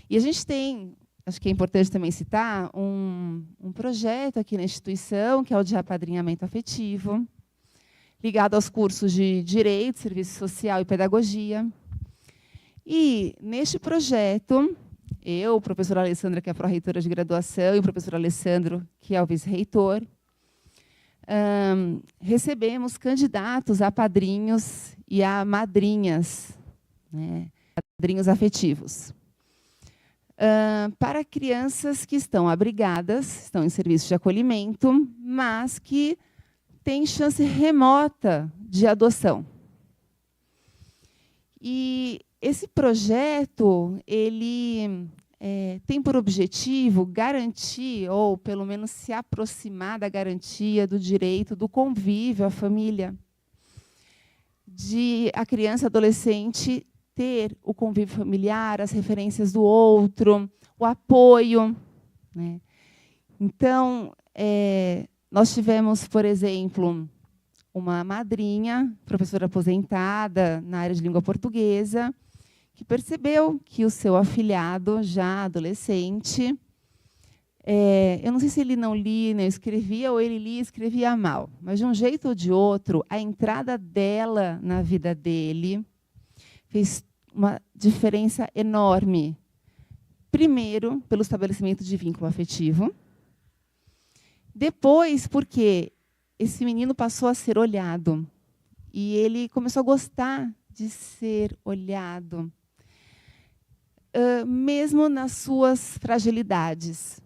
E a gente tem, acho que é importante também citar, um projeto aqui na instituição, que é o de apadrinhamento afetivo, ligado aos cursos de Direito, Serviço Social e Pedagogia. E, neste projeto, eu, professora Alessandra, que é a pró-reitora de graduação, e o professor Alessandro, que é o vice-reitor, recebemos candidatos a padrinhos e a madrinhas, né, padrinhos afetivos, para crianças que estão abrigadas, estão em serviço de acolhimento, mas que têm chance remota de adoção. E esse projeto, ele tem por objetivo garantir, ou pelo menos se aproximar da garantia do direito do convívio à família, de a criança e adolescente ter o convívio familiar, as referências do outro, o apoio, né? Então, nós tivemos, por exemplo, uma madrinha, professora aposentada na área de língua portuguesa, que percebeu que o seu afilhado, já adolescente, eu não sei se ele não lia, não escrevia, ou ele lia e escrevia mal, mas, de um jeito ou de outro, a entrada dela na vida dele fez uma diferença enorme. Primeiro, pelo estabelecimento de vínculo afetivo. Depois, porque esse menino passou a ser olhado. E ele começou a gostar de ser olhado, mesmo nas suas fragilidades.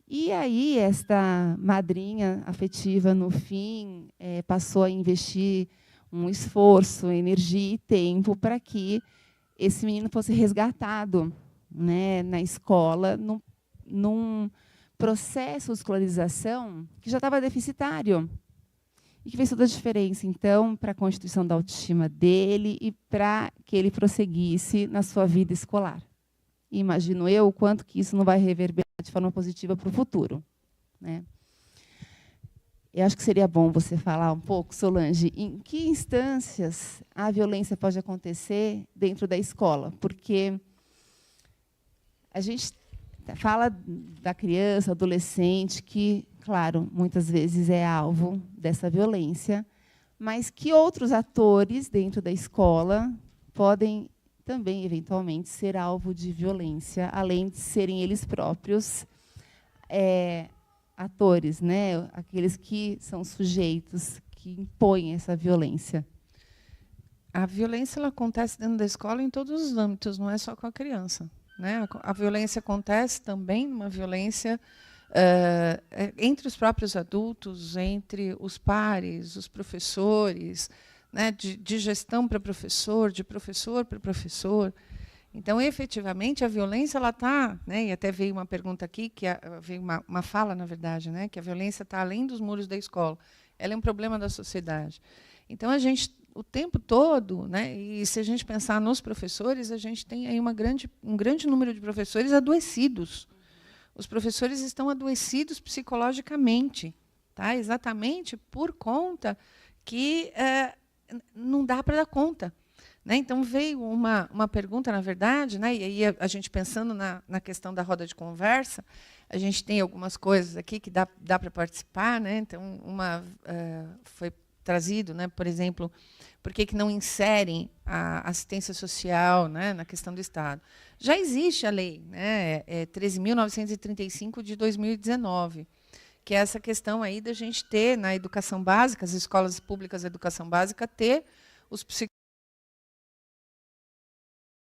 E aí, esta madrinha afetiva, no fim, passou a investir um esforço, energia e tempo para que esse menino fosse resgatado, né, na escola, num processo de escolarização que já estava deficitário e que fez toda a diferença, então, para a constituição da autoestima dele e para que ele prosseguisse na sua vida escolar. E imagino eu o quanto que isso não vai reverberar de forma positiva para o futuro, né? Eu acho que seria bom você falar um pouco, Solange, em que instâncias a violência pode acontecer dentro da escola, porque a gente fala da criança, adolescente, que, claro, muitas vezes é alvo dessa violência, mas que outros atores dentro da escola podem também, eventualmente, ser alvo de violência, além de serem eles próprios atores, né? Aqueles que são sujeitos que impõem essa violência. A violência ela acontece dentro da escola em todos os âmbitos, não é só com a criança, né? A violência acontece também, uma violência entre os próprios adultos, entre os pares, os professores, né, de gestão para professor, de professor para professor. Então, efetivamente, a violência ela está, né, e até veio uma pergunta aqui, veio uma fala, na verdade, né, que a violência está além dos muros da escola. Ela é um problema da sociedade. Então, a gente, o tempo todo, né, e se a gente pensar nos professores, a gente tem aí um grande número de professores adoecidos. Os professores estão adoecidos psicologicamente, tá? Exatamente por conta que não dá para dar conta. Né? Então, veio uma pergunta, na verdade, né? E aí a gente pensando na questão da roda de conversa, a gente tem algumas coisas aqui que dá para participar. Né? Então, foi trazido, né? Por exemplo, por que não inserem a assistência social, né, na questão do Estado? Já existe a lei, né, 13.935 de 2019, que é essa questão aí da gente ter na educação básica, as escolas públicas de educação básica, ter os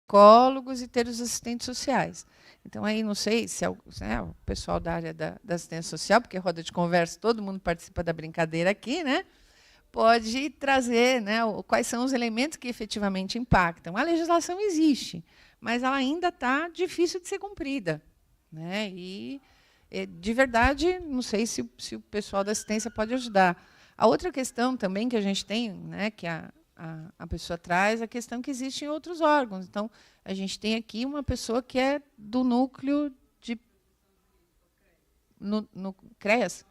psicólogos e ter os assistentes sociais. Então, aí não sei se é o pessoal da área da assistência social, porque roda de conversa, todo mundo participa da brincadeira aqui, né? Pode trazer, né, quais são os elementos que efetivamente impactam. A legislação existe, mas ela ainda está difícil de ser cumprida. Né? E, de verdade, não sei se o pessoal da assistência pode ajudar. A outra questão também que a gente tem, né, que a pessoa traz, é a questão que existe em outros órgãos. Então, a gente tem aqui uma pessoa que é do núcleo de... no CREAS.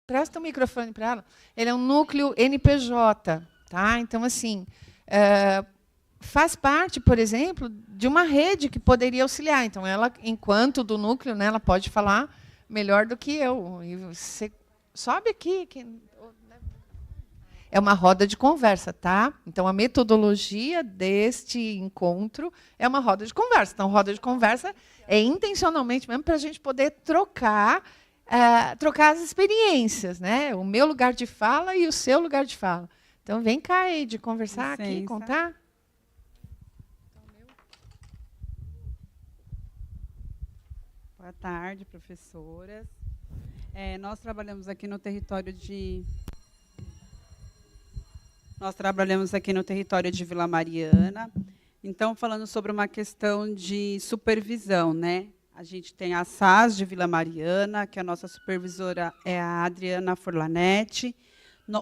Presta o microfone para ela. Ele é um núcleo NPJ. Tá? Então, assim, faz parte, por exemplo, de uma rede que poderia auxiliar. Então, ela, enquanto do núcleo, né, ela pode falar melhor do que eu. E você sobe aqui. É uma roda de conversa, tá? Então, a metodologia deste encontro é uma roda de conversa. Então, roda de conversa é intencionalmente mesmo para a gente poder trocar as experiências, né? O meu lugar de fala e o seu lugar de fala. Então, vem cá aí de conversar aqui, contar. Boa tarde, professoras. Nós trabalhamos aqui no território de Vila Mariana. Então, falando sobre uma questão de supervisão, né? A gente tem a SAS de Vila Mariana, que a nossa supervisora é a Adriana Forlanetti.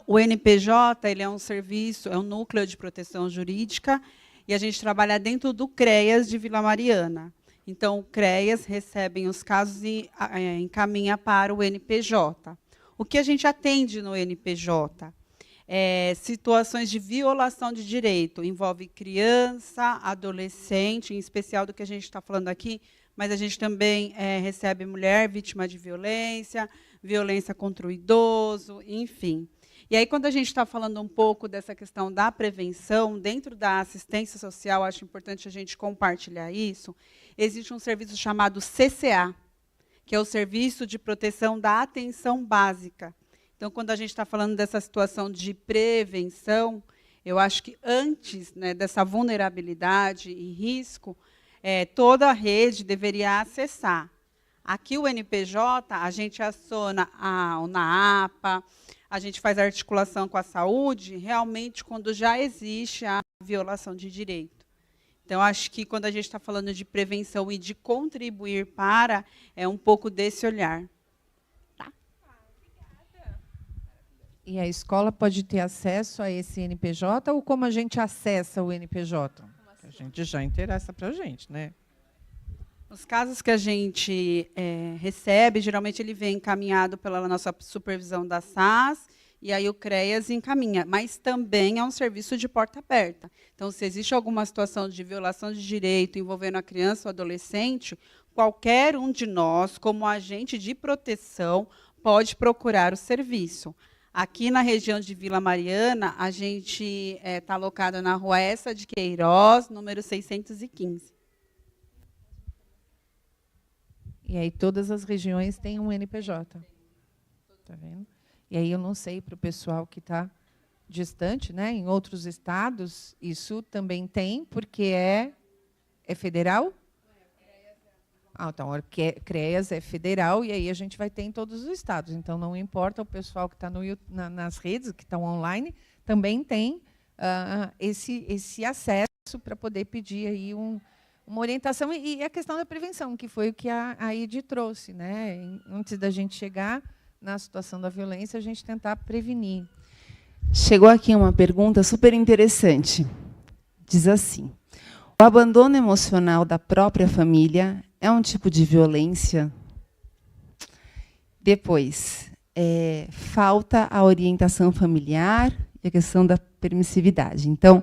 O NPJ ele é um serviço, é um núcleo de proteção jurídica, e a gente trabalha dentro do CREAS de Vila Mariana. Então, o CREAS recebe os casos e encaminha para o NPJ. O que a gente atende no NPJ? Situações de violação de direito. Envolve criança, adolescente, em especial do que a gente está falando aqui, mas a gente também recebe mulher vítima de violência contra o idoso, enfim. E aí, quando a gente está falando um pouco dessa questão da prevenção, dentro da assistência social, acho importante a gente compartilhar isso, existe um serviço chamado CCA, que é o Serviço de Proteção da Atenção Básica. Então, quando a gente está falando dessa situação de prevenção, eu acho que antes, né, dessa vulnerabilidade e risco, toda a rede deveria acessar. Aqui, o NPJ, a gente aciona a UNAAPA, a gente faz articulação com a saúde, realmente, quando já existe a violação de direito. Então, acho que, quando a gente está falando de prevenção e de contribuir para, é um pouco desse olhar. Tá? E a escola pode ter acesso a esse NPJ, ou como a gente acessa o NPJ? A gente já interessa para a gente, né? Os casos que a gente recebe, geralmente ele vem encaminhado pela nossa supervisão da SAS, e aí o CREAS encaminha, mas também é um serviço de porta aberta. Então, se existe alguma situação de violação de direito envolvendo a criança ou adolescente, qualquer um de nós, como agente de proteção, pode procurar o serviço. Aqui na região de Vila Mariana, a gente está alocado na Rua Essa de Queiroz, número 615. E aí todas as regiões têm um NPJ. Tá vendo? E aí eu não sei para o pessoal que está distante, né? Em outros estados, isso também tem, porque é federal? Então, o CREAS é federal e aí a gente vai ter em todos os estados. Então, não importa, o pessoal que está nas redes, que estão online, também tem esse acesso para poder pedir aí uma orientação. E a questão da prevenção, que foi o que a Ide trouxe, né? Antes da gente chegar na situação da violência, a gente tentar prevenir. Chegou aqui uma pergunta super interessante. Diz assim: o abandono emocional da própria família é um tipo de violência? Depois, falta a orientação familiar e a questão da permissividade. Então,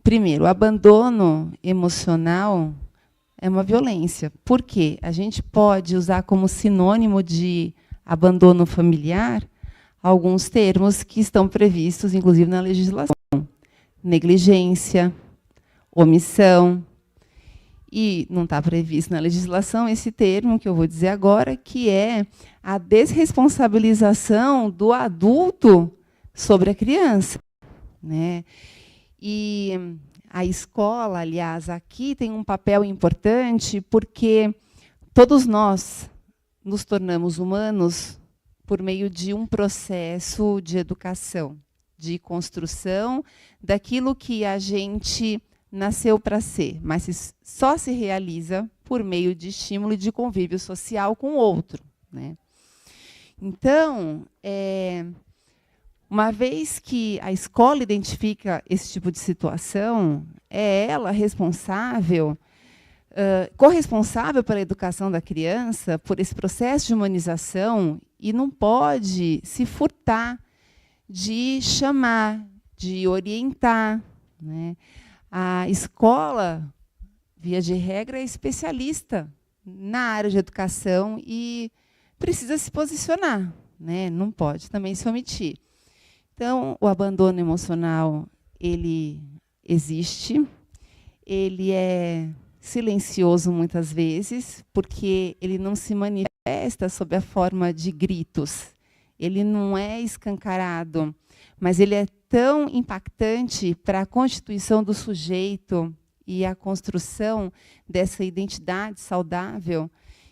primeiro, o abandono emocional é uma violência. Por quê? A gente pode usar como sinônimo de abandono familiar alguns termos que estão previstos, inclusive, na legislação. Negligência, omissão. E não está previsto na legislação esse termo que eu vou dizer agora, que é a desresponsabilização do adulto sobre a criança, né? E a escola, aliás, aqui tem um papel importante, porque todos nós nos tornamos humanos por meio de um processo de educação, de construção daquilo que a gente nasceu para ser, mas só se realiza por meio de estímulo e de convívio social com o outro, né? Então, uma vez que a escola identifica esse tipo de situação, é ela responsável, corresponsável pela educação da criança, por esse processo de humanização, e não pode se furtar de chamar, de orientar, né? A escola, via de regra, é especialista na área de educação e precisa se posicionar, né? Não pode também se omitir. Então, o abandono emocional, ele existe, ele é silencioso muitas vezes, porque ele não se manifesta sob a forma de gritos. Ele não é escancarado, mas ele é tão impactante para a constituição do sujeito e a construção dessa identidade saudável,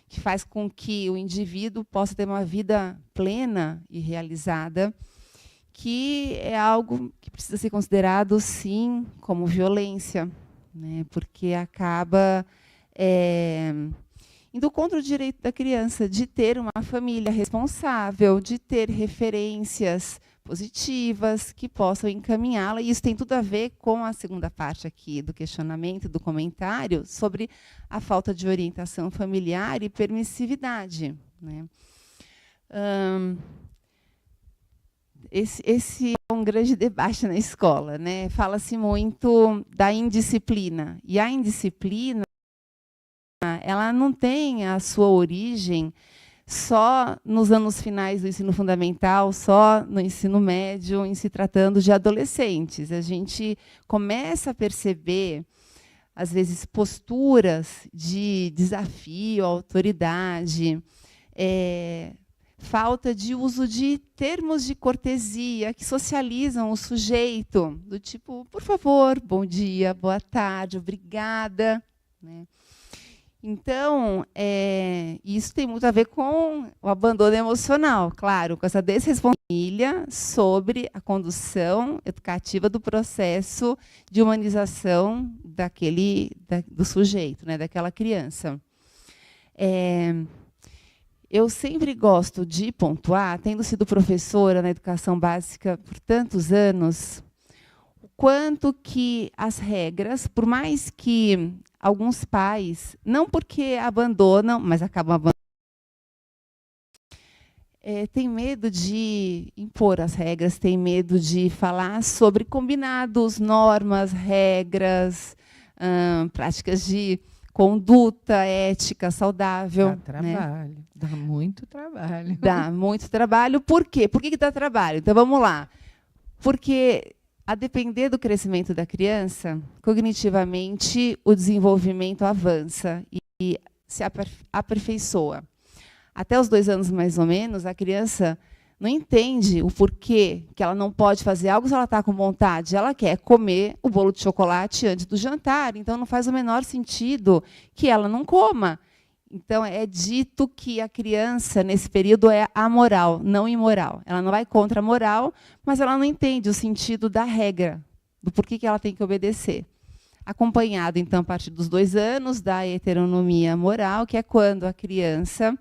que faz com que o indivíduo possa ter uma vida plena e realizada, que é algo que precisa ser considerado, sim, como violência, né? Porque acaba indo contra o direito da criança de ter uma família responsável, de ter referências positivas que possam encaminhá-la. E isso tem tudo a ver com a segunda parte aqui do questionamento, do comentário, sobre a falta de orientação familiar e permissividade, né? Esse é um grande debate na escola, né? Fala-se muito da indisciplina. E a indisciplina, ela não tem a sua origem só nos anos finais do ensino fundamental, só no ensino médio, em se tratando de adolescentes. A gente começa a perceber, às vezes, posturas de desafio, autoridade, falta de uso de termos de cortesia que socializam o sujeito, do tipo, por favor, bom dia, boa tarde, obrigada, né? Então, isso tem muito a ver com o abandono emocional, claro, com essa desresponsabilidade sobre a condução educativa do processo de humanização do sujeito, né, daquela criança. Eu sempre gosto de pontuar, tendo sido professora na educação básica por tantos anos, o quanto que as regras, por mais que alguns pais, não porque abandonam, mas acabam abandonando, têm medo de impor as regras, têm medo de falar sobre combinados, normas, regras, práticas de conduta ética saudável. Dá trabalho, né? Dá muito trabalho. Dá muito trabalho. Por quê? Por que dá trabalho? Então, vamos lá. Porque, a depender do crescimento da criança, cognitivamente, o desenvolvimento avança e se aperfeiçoa. Até os 2 anos, mais ou menos, a criança não entende o porquê que ela não pode fazer algo se ela está com vontade. Ela quer comer o bolo de chocolate antes do jantar, então não faz o menor sentido que ela não coma. Então, é dito que a criança, nesse período, é amoral, não imoral. Ela não vai contra a moral, mas ela não entende o sentido da regra, do porquê que ela tem que obedecer. Acompanhado, então, a partir dos 2 anos, da heteronomia moral, que é quando a criança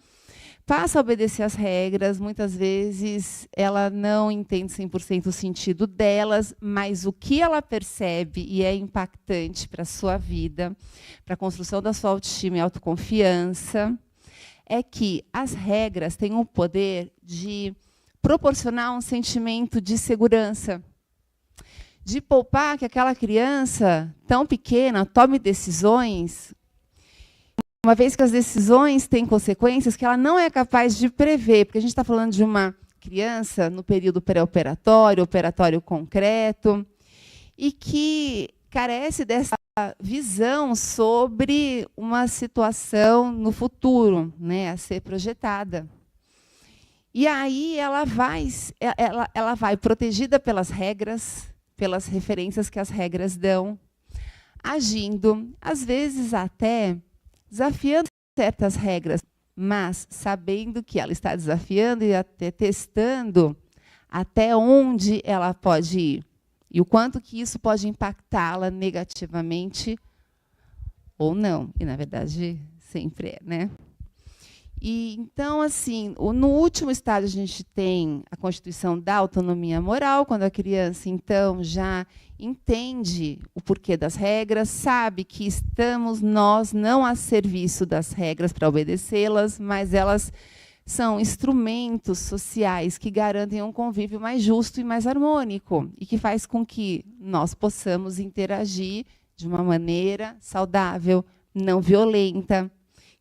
passa a obedecer às regras. Muitas vezes ela não entende 100% o sentido delas, mas o que ela percebe e é impactante para a sua vida, para a construção da sua autoestima e autoconfiança, é que as regras têm o poder de proporcionar um sentimento de segurança, de poupar que aquela criança tão pequena tome decisões, uma vez que as decisões têm consequências que ela não é capaz de prever, porque a gente está falando de uma criança no período pré-operatório, operatório concreto, e que carece dessa visão sobre uma situação no futuro, né, a ser projetada. E aí ela vai protegida pelas regras, pelas referências que as regras dão, agindo, às vezes até desafiando certas regras, mas sabendo que ela está desafiando e até testando até onde ela pode ir e o quanto que isso pode impactá-la negativamente ou não. E, na verdade, sempre é, né? E, então, assim, no último estágio, a gente tem a constituição da autonomia moral, quando a criança, então, já entende o porquê das regras, sabe que estamos nós não a serviço das regras para obedecê-las, mas elas são instrumentos sociais que garantem um convívio mais justo e mais harmônico, e que faz com que nós possamos interagir de uma maneira saudável, não violenta.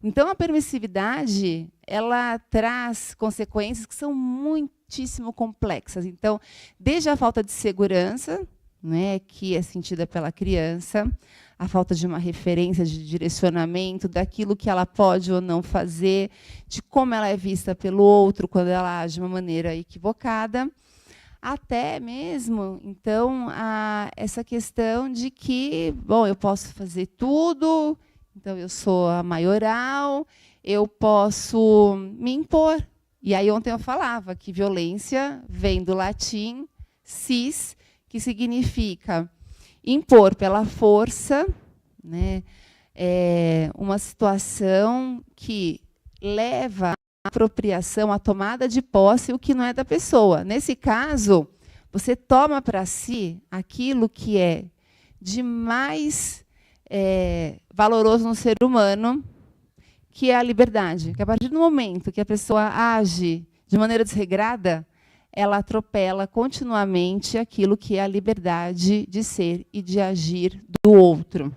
Então, a permissividade, ela traz consequências que são muitíssimo complexas. Então, desde a falta de segurança, né, que é sentida pela criança, a falta de uma referência de direcionamento daquilo que ela pode ou não fazer, de como ela é vista pelo outro quando ela age de uma maneira equivocada, até mesmo, então, essa questão de que, bom, eu posso fazer tudo, então eu sou a maioral, eu posso me impor. E aí ontem eu falava que violência vem do latim cis, que significa impor pela força, né, uma situação que leva à apropriação, à tomada de posse, o que não é da pessoa. Nesse caso, você toma para si aquilo que é de mais valoroso no ser humano, que é a liberdade. Que a partir do momento que a pessoa age de maneira desregrada, ela atropela continuamente aquilo que é a liberdade de ser e de agir do outro.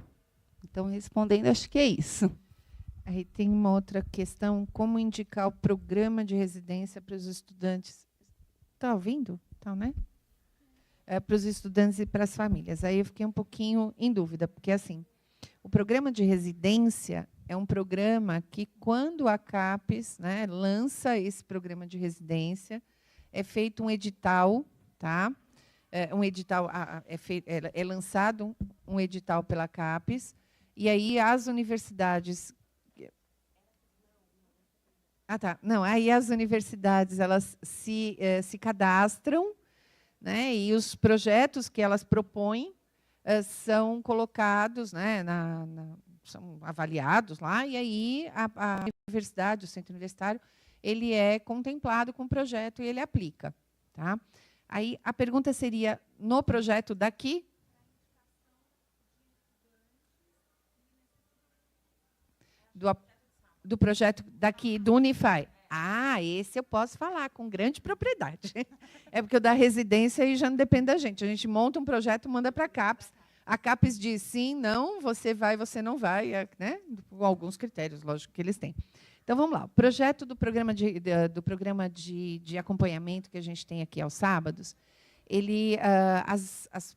Então, respondendo, acho que é isso. Aí tem uma outra questão, como indicar o programa de residência para os estudantes. Está ouvindo? Tá, né? Para os estudantes e para as famílias. Aí eu fiquei um pouquinho em dúvida, porque assim, o programa de residência é um programa que, quando a CAPES, né, lança esse programa de residência, é feito um edital, tá? É lançado um edital pela CAPES, e aí as universidades... Não, aí as universidades elas se cadastram, né, e os projetos que elas propõem são colocados, né, são avaliados lá, e aí a universidade, o centro universitário, ele é contemplado com o projeto e ele aplica. Tá? Aí a pergunta seria, no projeto daqui? Do projeto daqui, do Unify. Esse eu posso falar com grande propriedade. É porque o da residência aí já não depende da gente. A gente monta um projeto, manda para a CAPES. A CAPES diz sim, não, você vai, você não vai, né? Com alguns critérios, lógico, que eles têm. Então, vamos lá. O projeto do programa de acompanhamento que a gente tem aqui aos sábados, ele,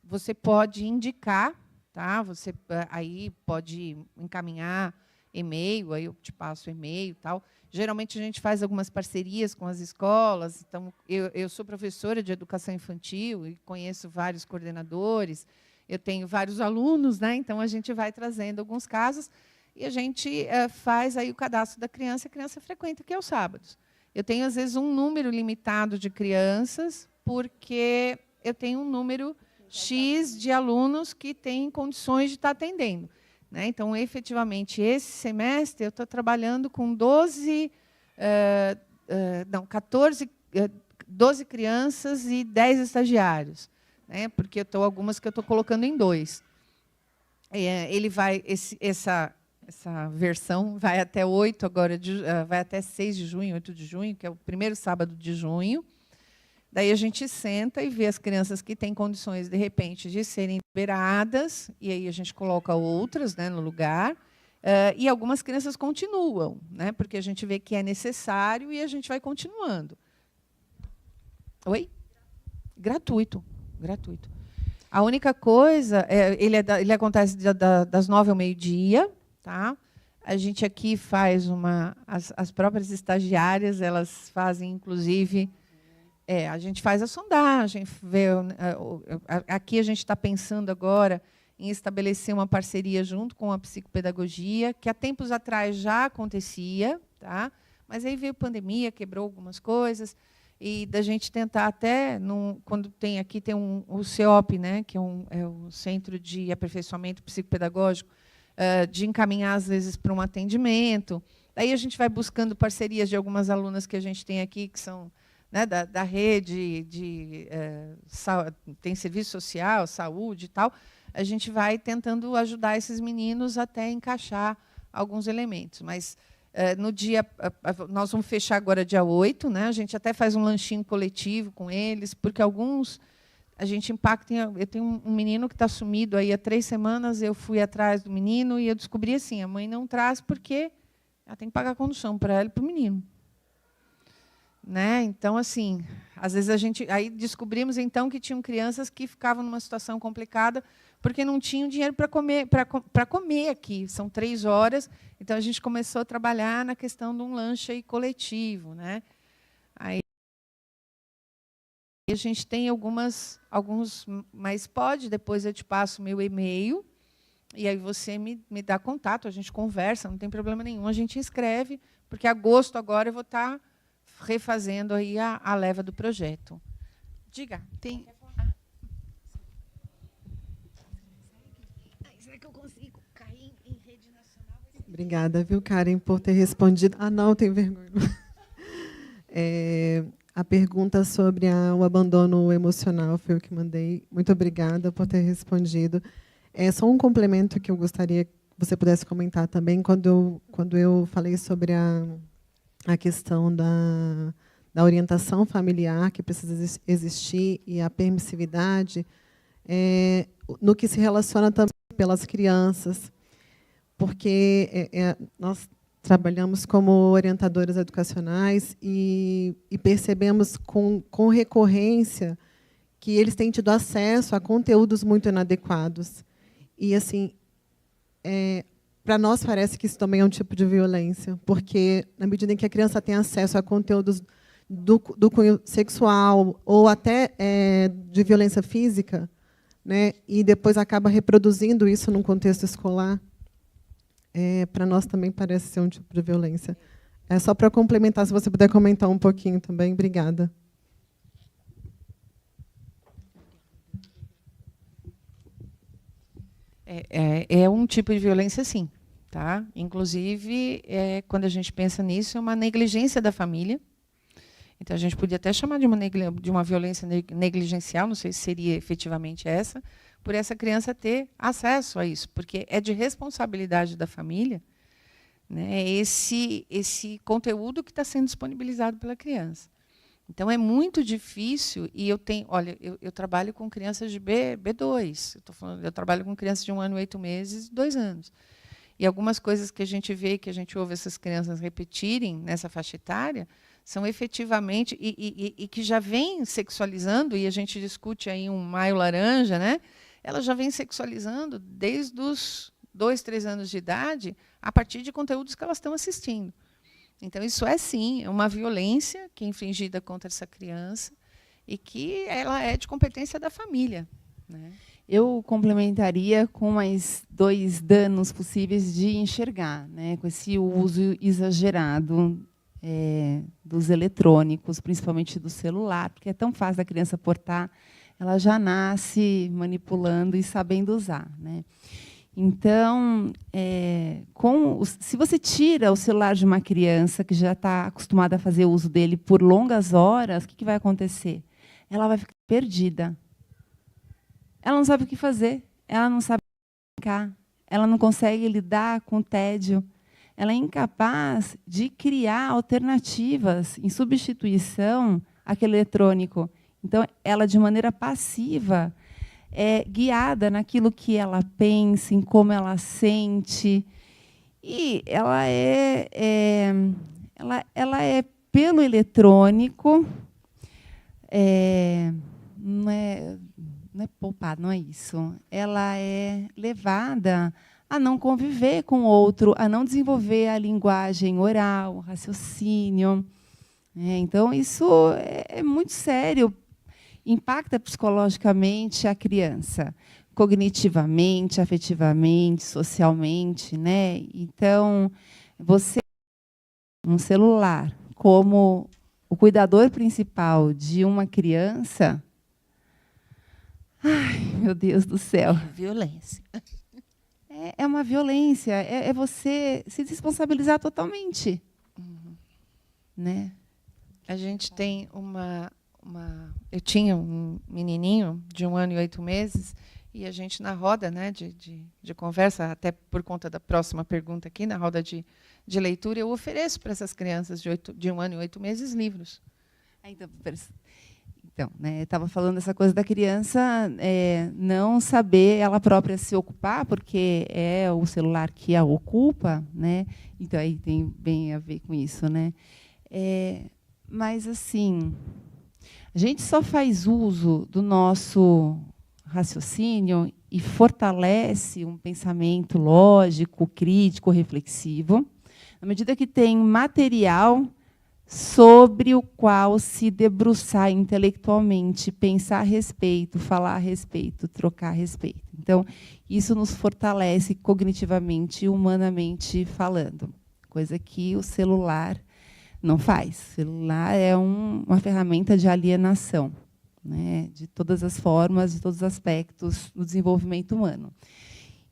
você pode indicar, tá? Você aí pode encaminhar e-mail, aí eu te passo e-mail e tal. Geralmente, a gente faz algumas parcerias com as escolas. Então, eu sou professora de educação infantil e conheço vários coordenadores. Eu tenho vários alunos, né? Então, a gente vai trazendo alguns casos. e a gente faz aí o cadastro da criança, a criança frequenta aqui aos sábados. Eu tenho, às vezes, um número limitado de crianças, porque eu tenho um número X de alunos que têm condições de estar atendendo. Né? Então, efetivamente, esse semestre, eu estou trabalhando com 12 crianças e 10 estagiários, né? Porque algumas que eu estou colocando em 2. Ele vai, essa versão vai até 8 agora, vai até 6 de junho, 8 de junho, que é o primeiro sábado de junho. Daí a gente senta e vê as crianças que têm condições, de repente, de serem liberadas, e aí a gente coloca outras, né, no lugar, e algumas crianças continuam, né, porque a gente vê que é necessário e a gente vai continuando. Oi? Gratuito. Gratuito. A única coisa, ele acontece das 9 ao meio-dia, tá? A gente aqui faz as próprias estagiárias, elas fazem, inclusive, a gente faz a sondagem, aqui a gente está pensando agora em estabelecer uma parceria junto com a psicopedagogia, que há tempos atrás já acontecia, tá? Mas aí veio a pandemia, quebrou algumas coisas, e da gente tentar até, quando tem o CEOP, né, que é o Centro de Aperfeiçoamento Psicopedagógico, de encaminhar, às vezes, para um atendimento. Daí a gente vai buscando parcerias de algumas alunas que a gente tem aqui, que são, né, da rede, tem serviço social, saúde e tal. A gente vai tentando ajudar esses meninos até encaixar alguns elementos. Mas, no dia, nós vamos fechar agora dia 8, né? A gente até faz um lanchinho coletivo com eles, porque alguns a gente impacta. Eu tenho um menino que está sumido aí há 3 semanas, eu fui atrás do menino e eu descobri assim, a mãe não traz porque ela tem que pagar a condução para ela e para o menino. Né? Então, assim, às vezes aí descobrimos então que tinham crianças que ficavam numa situação complicada porque não tinham dinheiro para comer aqui. São 3 horas, então a gente começou a trabalhar na questão de um lanche aí coletivo, né? Aí a gente tem alguns, mas depois eu te passo o meu e-mail e aí você me dá contato, a gente conversa, não tem problema nenhum, a gente inscreve, porque agosto agora eu vou estar refazendo aí a leva do projeto. Diga. Tem... Será que eu consigo cair em rede nacional? Obrigada, viu, Karen, por ter respondido. Não, tenho vergonha. A pergunta sobre o abandono emocional foi o que mandei. Muito obrigada por ter respondido. Só um complemento que eu gostaria que você pudesse comentar também, quando eu falei sobre a questão da orientação familiar que precisa existir e a permissividade, no que se relaciona também pelas crianças, porque nós trabalhamos como orientadoras educacionais e percebemos com recorrência que eles têm tido acesso a conteúdos muito inadequados. E, assim, para nós parece que isso também é um tipo de violência, porque, na medida em que a criança tem acesso a conteúdos do cunho sexual ou até de violência física, né, e depois acaba reproduzindo isso num contexto escolar, para nós também parece ser um tipo de violência. Só para complementar, se você puder comentar um pouquinho também. Obrigada. É um tipo de violência, sim. Tá? Inclusive, quando a gente pensa nisso, é uma negligência da família. Então, a gente podia até chamar de uma violência negligencial, não sei se seria efetivamente essa, por essa criança ter acesso a isso, porque é de responsabilidade da família, né, esse conteúdo que está sendo disponibilizado pela criança. Então, é muito difícil, e eu trabalho com crianças de B2, eu trabalho com crianças de 1 ano e 8 meses e 2 anos. E algumas coisas que a gente vê, que a gente ouve essas crianças repetirem nessa faixa etária, são efetivamente, e que já vem sexualizando, e a gente discute aí um maio laranja, né? Ela já vem sexualizando desde os 2, 3 anos de idade, a partir de conteúdos que elas estão assistindo. Então, isso sim, é uma violência que é infringida contra essa criança e que ela é de competência da família, né? Eu complementaria com mais 2 danos possíveis de enxergar, né, com esse uso exagerado dos eletrônicos, principalmente do celular, porque é tão fácil a criança portar, ela já nasce manipulando e sabendo usar, né? Então, se você tira o celular de uma criança que já está acostumada a fazer uso dele por longas horas, o que vai acontecer? Ela vai ficar perdida. Ela não sabe o que fazer, ela não sabe brincar, ela não consegue lidar com o tédio, ela é incapaz de criar alternativas em substituição àquele eletrônico. Então, ela, de maneira passiva, é guiada naquilo que ela pensa, em como ela sente. E ela é pelo eletrônico, não é poupada, não é isso. Ela é levada a não conviver com o outro, a não desenvolver a linguagem oral, o raciocínio. Então, isso é muito sério. Impacta psicologicamente a criança, cognitivamente, afetivamente, socialmente, né? Então, você, um celular, como o cuidador principal de uma criança, ai, meu Deus do céu. Violência. É uma violência, é você se responsabilizar totalmente. Né? A gente tem eu tinha um menininho de 1 ano e 8 meses, e a gente, na roda, né, de conversa, até por conta da próxima pergunta aqui, na roda de leitura, eu ofereço para essas crianças de 1 ano e 8 meses livros. Então, né, estava falando essa coisa da criança não saber ela própria se ocupar, porque é o celular que a ocupa, né? Então, aí tem bem a ver com isso, né? Mas, assim, a gente só faz uso do nosso raciocínio e fortalece um pensamento lógico, crítico, reflexivo, na medida que tem material sobre o qual se debruçar intelectualmente, pensar a respeito, falar a respeito, trocar a respeito. Então, isso nos fortalece cognitivamente e humanamente falando, coisa que o celular não faz. O celular é uma ferramenta de alienação, né, de todas as formas, de todos os aspectos do desenvolvimento humano.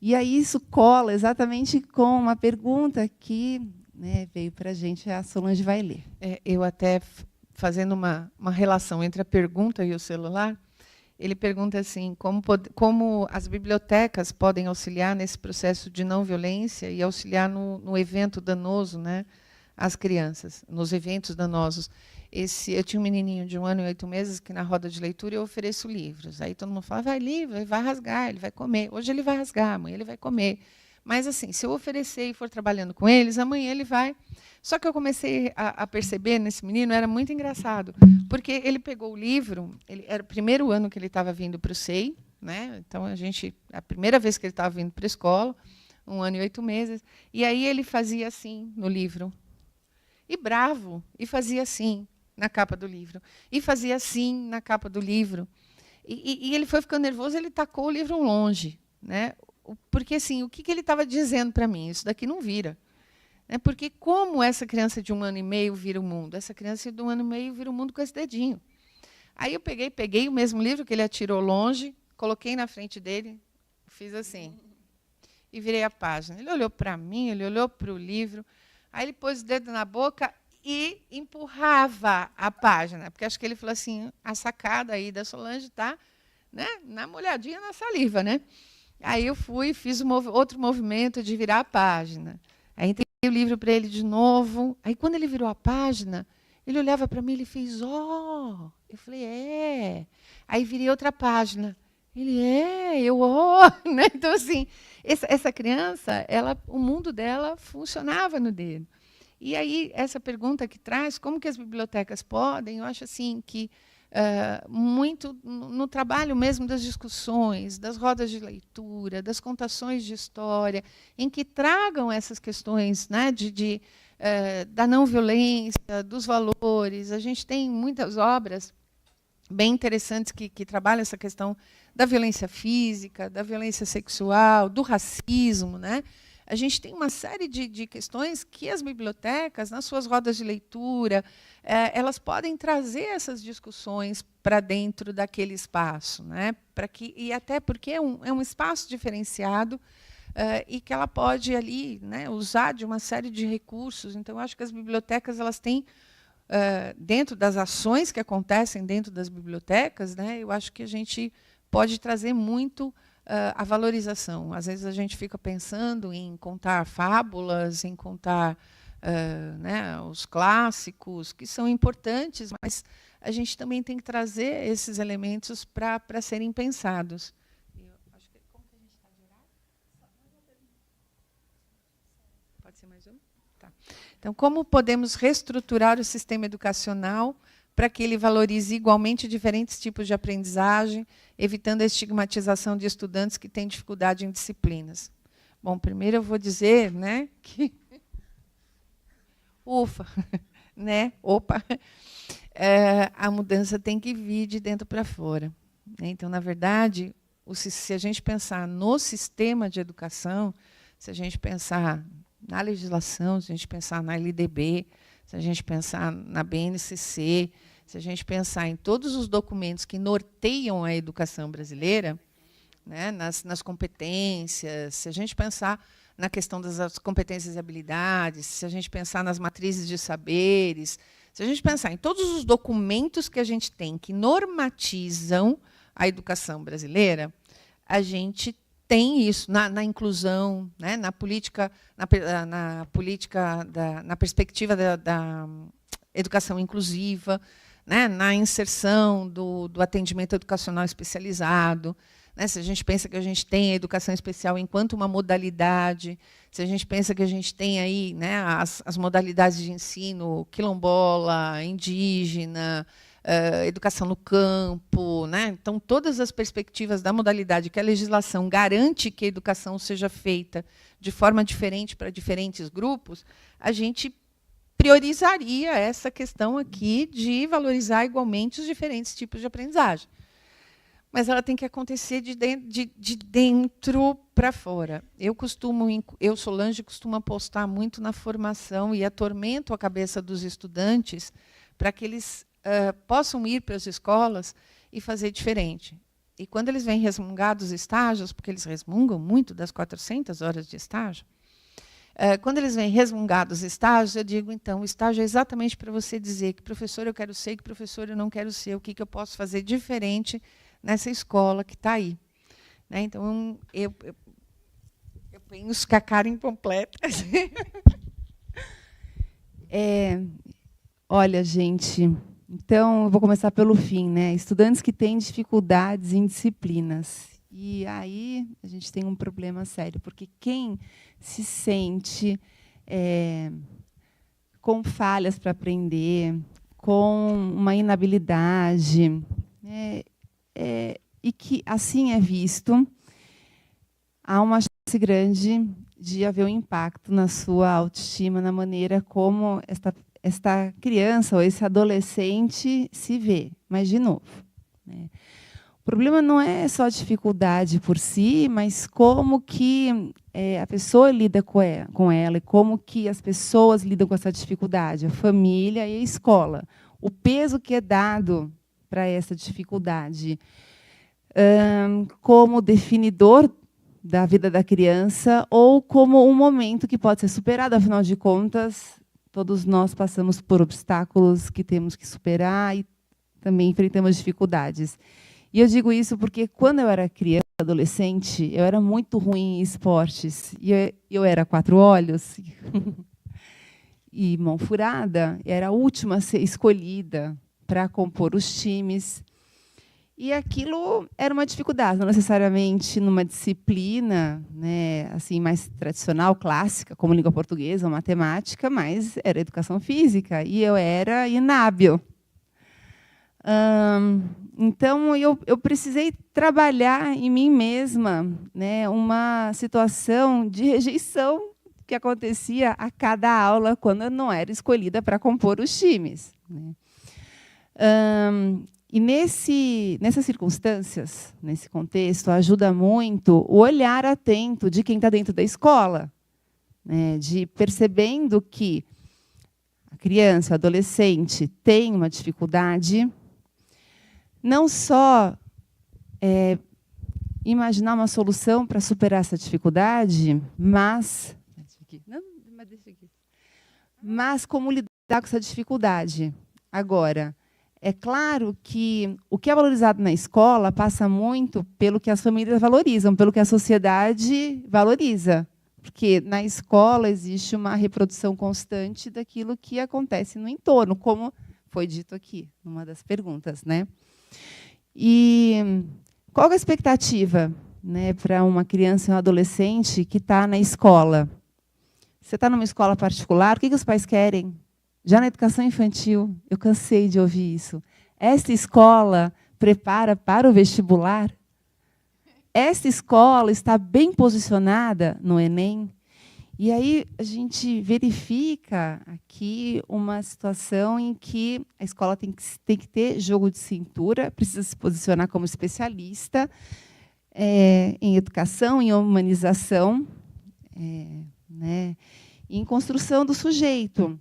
E aí isso cola exatamente com uma pergunta que, né, veio para a gente, a Solange vai ler. Eu até, fazendo uma relação entre a pergunta e o celular, ele pergunta assim, como as bibliotecas podem auxiliar nesse processo de não violência e auxiliar no evento danoso, né, às crianças, nos eventos danosos. Eu tinha um menininho de 1 ano e 8 meses que, na roda de leitura, eu ofereço livros. Aí todo mundo fala, vai livro, ele vai rasgar, ele vai comer. Hoje ele vai rasgar, amanhã ele vai comer. Mas, assim, se eu oferecer e for trabalhando com eles, amanhã ele vai. Só que eu comecei a perceber nesse menino, era muito engraçado, porque ele pegou o livro, era o primeiro ano que ele estava vindo para o SEI, né? Então, a primeira vez que ele estava vindo para a escola, 1 ano e 8 meses, e aí ele fazia assim no livro. E bravo, e fazia assim na capa do livro, e fazia assim na capa do livro. E ele foi ficando nervoso, ele tacou o livro longe, né? Porque, assim, o que ele estava dizendo para mim? Isso daqui não vira. Porque como essa criança de 1 ano e meio vira o mundo? Essa criança de 1 ano e meio vira o mundo com esse dedinho. Aí eu peguei o mesmo livro que ele atirou longe, coloquei na frente dele, fiz assim, e virei a página. Ele olhou para mim, ele olhou para o livro, aí ele pôs o dedo na boca e empurrava a página, porque acho que ele falou assim, a sacada aí da Solange está, né, na molhadinha na saliva, né? Aí eu fui e fiz outro movimento de virar a página. Aí entreguei o livro para ele de novo. Aí, quando ele virou a página, ele olhava para mim e ele fez, ó. Eu falei, é. Aí virei outra página. Ele, eu, ó. Né? Então, assim, essa criança, o mundo dela funcionava no dedo. E aí, essa pergunta que traz, como que as bibliotecas podem, eu acho assim que muito no trabalho mesmo das discussões, das rodas de leitura, das contações de história, em que tragam essas questões, né, da não violência, dos valores. A gente tem muitas obras bem interessantes que trabalham essa questão da violência física, da violência sexual, do racismo, né? A gente tem uma série de questões que as bibliotecas, nas suas rodas de leitura, elas podem trazer essas discussões para dentro daquele espaço, né? E até porque é um espaço diferenciado e que ela pode ali, né, usar de uma série de recursos. Então, eu acho que as bibliotecas elas têm, dentro das ações que acontecem dentro das bibliotecas, né, eu acho que a gente pode trazer muito a valorização. Às vezes a gente fica pensando em contar fábulas, em contar né, os clássicos, que são importantes, mas a gente também tem que trazer esses elementos para serem pensados. Acho que, como que a gente está de horário? Pode ser mais um? Tá. Então, como podemos reestruturar o sistema educacional para que ele valorize igualmente diferentes tipos de aprendizagem, evitando a estigmatização de estudantes que têm dificuldade em disciplinas? Bom, primeiro eu vou dizer, né, que ufa, né? Opa. A mudança tem que vir de dentro para fora. Então, na verdade, se a gente pensar no sistema de educação, se a gente pensar na legislação, se a gente pensar na LDB, se a gente pensar na BNCC, se a gente pensar em todos os documentos que norteiam a educação brasileira, né, nas competências, se a gente pensar na questão das competências e habilidades, se a gente pensar nas matrizes de saberes, se a gente pensar em todos os documentos que a gente tem que normatizam a educação brasileira, a gente tem isso na inclusão, né, na política, na perspectiva da educação inclusiva, né, na inserção do atendimento educacional especializado, né, se a gente pensa que a gente tem a educação especial enquanto uma modalidade, se a gente pensa que a gente tem aí, né, as modalidades de ensino quilombola, indígena, educação no campo, né? Então, todas as perspectivas da modalidade que a legislação garante que a educação seja feita de forma diferente para diferentes grupos, a gente priorizaria essa questão aqui de valorizar igualmente os diferentes tipos de aprendizagem. Mas ela tem que acontecer de dentro para fora. Eu, Solange, costumo apostar muito na formação e atormento a cabeça dos estudantes para que eles possam ir para as escolas e fazer diferente. E quando eles vêm resmungar dos estágios, porque eles resmungam muito das 400 horas de estágio, quando eles vêm resmungar dos estágios, eu digo, então, o estágio é exatamente para você dizer que professor eu quero ser, que professor eu não quero ser, o que eu posso fazer diferente nessa escola que está aí. Né? Então, eu penso com a cara incompleta. Olha, gente, então eu vou começar pelo fim, né? Estudantes que têm dificuldades em disciplinas. E aí a gente tem um problema sério, porque quem se sente com falhas para aprender, com uma inabilidade, e que assim é visto, há uma chance grande de haver um impacto na sua autoestima, na maneira como esta criança ou esse adolescente se vê. Mas, de novo, né, o problema não é só a dificuldade por si, mas como que a pessoa lida com ela e como que as pessoas lidam com essa dificuldade, a família e a escola. O peso que é dado para essa dificuldade como definidor da vida da criança ou como um momento que pode ser superado, afinal de contas, todos nós passamos por obstáculos que temos que superar e também enfrentamos dificuldades. E eu digo isso porque, quando eu era criança, adolescente, eu era muito ruim em esportes. E eu era 4 olhos e mão furada. Era a última a ser escolhida para compor os times. E aquilo era uma dificuldade, não necessariamente numa disciplina, né, assim, mais tradicional, clássica, como língua portuguesa ou matemática, mas era educação física, e eu era inábil. Então, eu precisei trabalhar em mim mesma, né, uma situação de rejeição que acontecia a cada aula, quando eu não era escolhida para compor os times. Né. E nessas circunstâncias, nesse contexto, ajuda muito o olhar atento de quem está dentro da escola, né, de percebendo que a criança, o adolescente, tem uma dificuldade, não só imaginar uma solução para superar essa dificuldade, mas como lidar com essa dificuldade. Agora, é claro que o que é valorizado na escola passa muito pelo que as famílias valorizam, pelo que a sociedade valoriza. Porque na escola existe uma reprodução constante daquilo que acontece no entorno, como foi dito aqui, numa das perguntas, né? E qual é a expectativa, né, para uma criança e um adolescente que está na escola? Você está numa escola particular, o que os pais querem? Já na educação infantil, eu cansei de ouvir isso. Esta escola prepara para o vestibular? Esta escola está bem posicionada no Enem? E aí a gente verifica aqui uma situação em que a escola tem que ter jogo de cintura, precisa se posicionar como especialista em educação, em humanização, né, em construção do sujeito.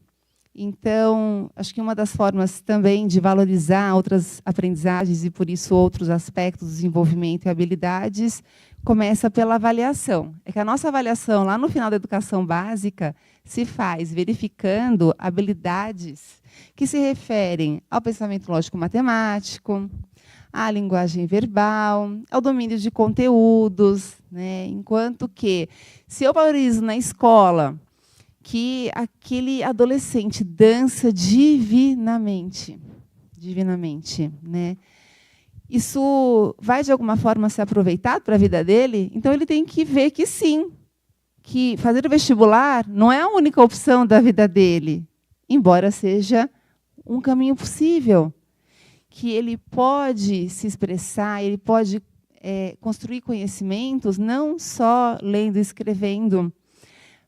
Então, acho que uma das formas também de valorizar outras aprendizagens e, por isso, outros aspectos do desenvolvimento e habilidades, começa pela avaliação. É que a nossa avaliação, lá no final da educação básica, se faz verificando habilidades que se referem ao pensamento lógico-matemático, à linguagem verbal, ao domínio de conteúdos, né? Enquanto que, se eu valorizo na escola que aquele adolescente dança divinamente, né? Isso vai, de alguma forma, ser aproveitado para a vida dele? Então, ele tem que ver que, sim, que fazer o vestibular não é a única opção da vida dele, embora seja um caminho possível, que ele pode se expressar, ele pode construir conhecimentos, não só lendo e escrevendo,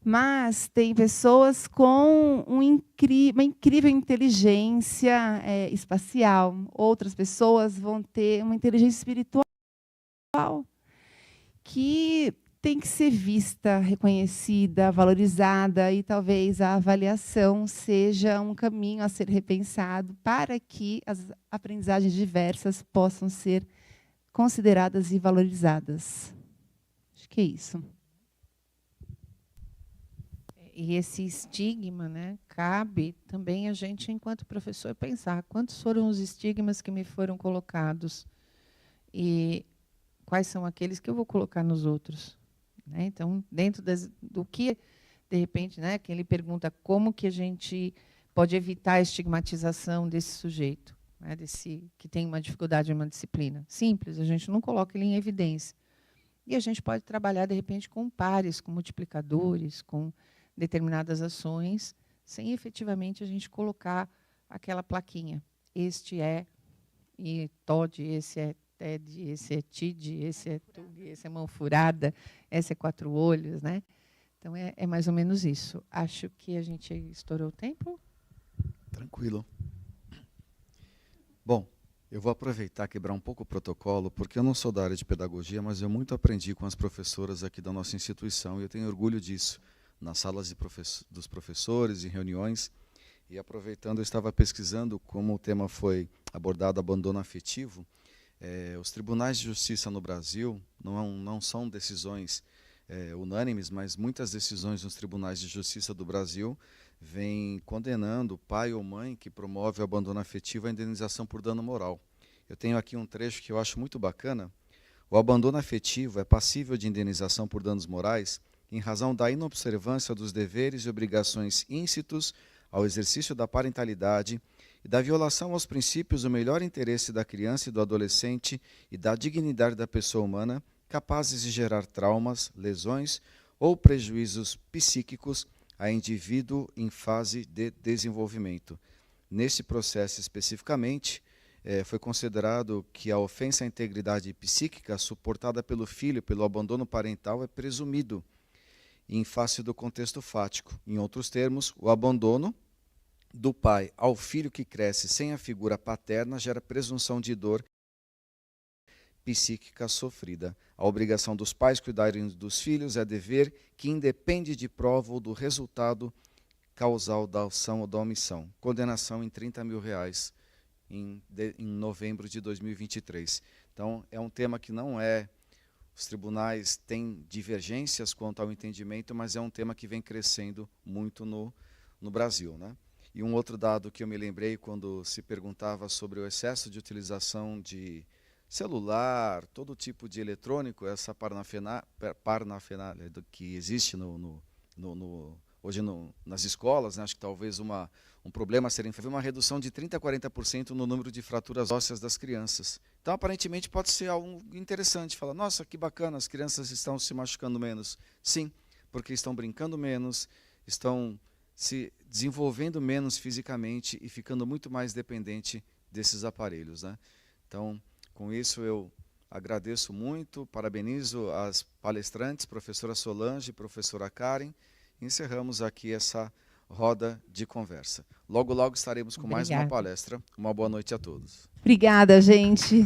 mas tem pessoas com uma incrível inteligência espacial. Outras pessoas vão ter uma inteligência espiritual que tem que ser vista, reconhecida, valorizada, e talvez a avaliação seja um caminho a ser repensado para que as aprendizagens diversas possam ser consideradas e valorizadas. Acho que é isso. E esse estigma, né, cabe também a gente, enquanto professor, pensar quantos foram os estigmas que me foram colocados e quais são aqueles que eu vou colocar nos outros. Né? Então, dentro do que, de repente, né, que ele pergunta como que a gente pode evitar a estigmatização desse sujeito, né, desse que tem uma dificuldade em uma disciplina. Simples, a gente não coloca ele em evidência. E a gente pode trabalhar, de repente, com pares, com multiplicadores, com determinadas ações, sem efetivamente a gente colocar aquela plaquinha. Este é e Todd, esse é Ted, esse é Tid, esse é Tug, esse é mão furada, esse é quatro olhos, né? Então, é mais ou menos isso. Acho que a gente estourou o tempo. Tranquilo. Bom, eu vou aproveitar e quebrar um pouco o protocolo, porque eu não sou da área de pedagogia, mas eu muito aprendi com as professoras aqui da nossa instituição, e eu tenho orgulho disso, nas salas dos professores, em reuniões. E aproveitando, eu estava pesquisando como o tema foi abordado, abandono afetivo. Os tribunais de justiça no Brasil não são decisões unânimes, mas muitas decisões nos tribunais de justiça do Brasil vêm condenando pai ou mãe que promove o abandono afetivo à indenização por dano moral. Eu tenho aqui um trecho que eu acho muito bacana. O abandono afetivo é passível de indenização por danos morais em razão da inobservância dos deveres e obrigações íncitos ao exercício da parentalidade e da violação aos princípios do melhor interesse da criança e do adolescente e da dignidade da pessoa humana, capazes de gerar traumas, lesões ou prejuízos psíquicos a indivíduo em fase de desenvolvimento. Nesse processo especificamente, foi considerado que a ofensa à integridade psíquica suportada pelo filho pelo abandono parental é presumido em face do contexto fático. Em outros termos, o abandono do pai ao filho que cresce sem a figura paterna gera presunção de dor psíquica sofrida. A obrigação dos pais cuidarem dos filhos é dever que independe de prova ou do resultado causal da ação ou da omissão. Condenação em R$30 mil em novembro de 2023. Então, é um tema que não é... Os tribunais têm divergências quanto ao entendimento, mas é um tema que vem crescendo muito no Brasil, né? E um outro dado que eu me lembrei quando se perguntava sobre o excesso de utilização de celular, todo tipo de eletrônico, essa parnafernália que existe hoje nas escolas, né? Acho que talvez um problema seria uma redução de 30% a 40% no número de fraturas ósseas das crianças. Então, aparentemente, pode ser algo interessante. Falar, nossa, que bacana, as crianças estão se machucando menos. Sim, porque estão brincando menos, estão se desenvolvendo menos fisicamente e ficando muito mais dependente desses aparelhos, né? Então, com isso eu agradeço muito, parabenizo as palestrantes, professora Solange, professora Karen, e encerramos aqui essa roda de conversa. Logo, logo estaremos com mais uma palestra. Uma boa noite a todos. Obrigada, gente.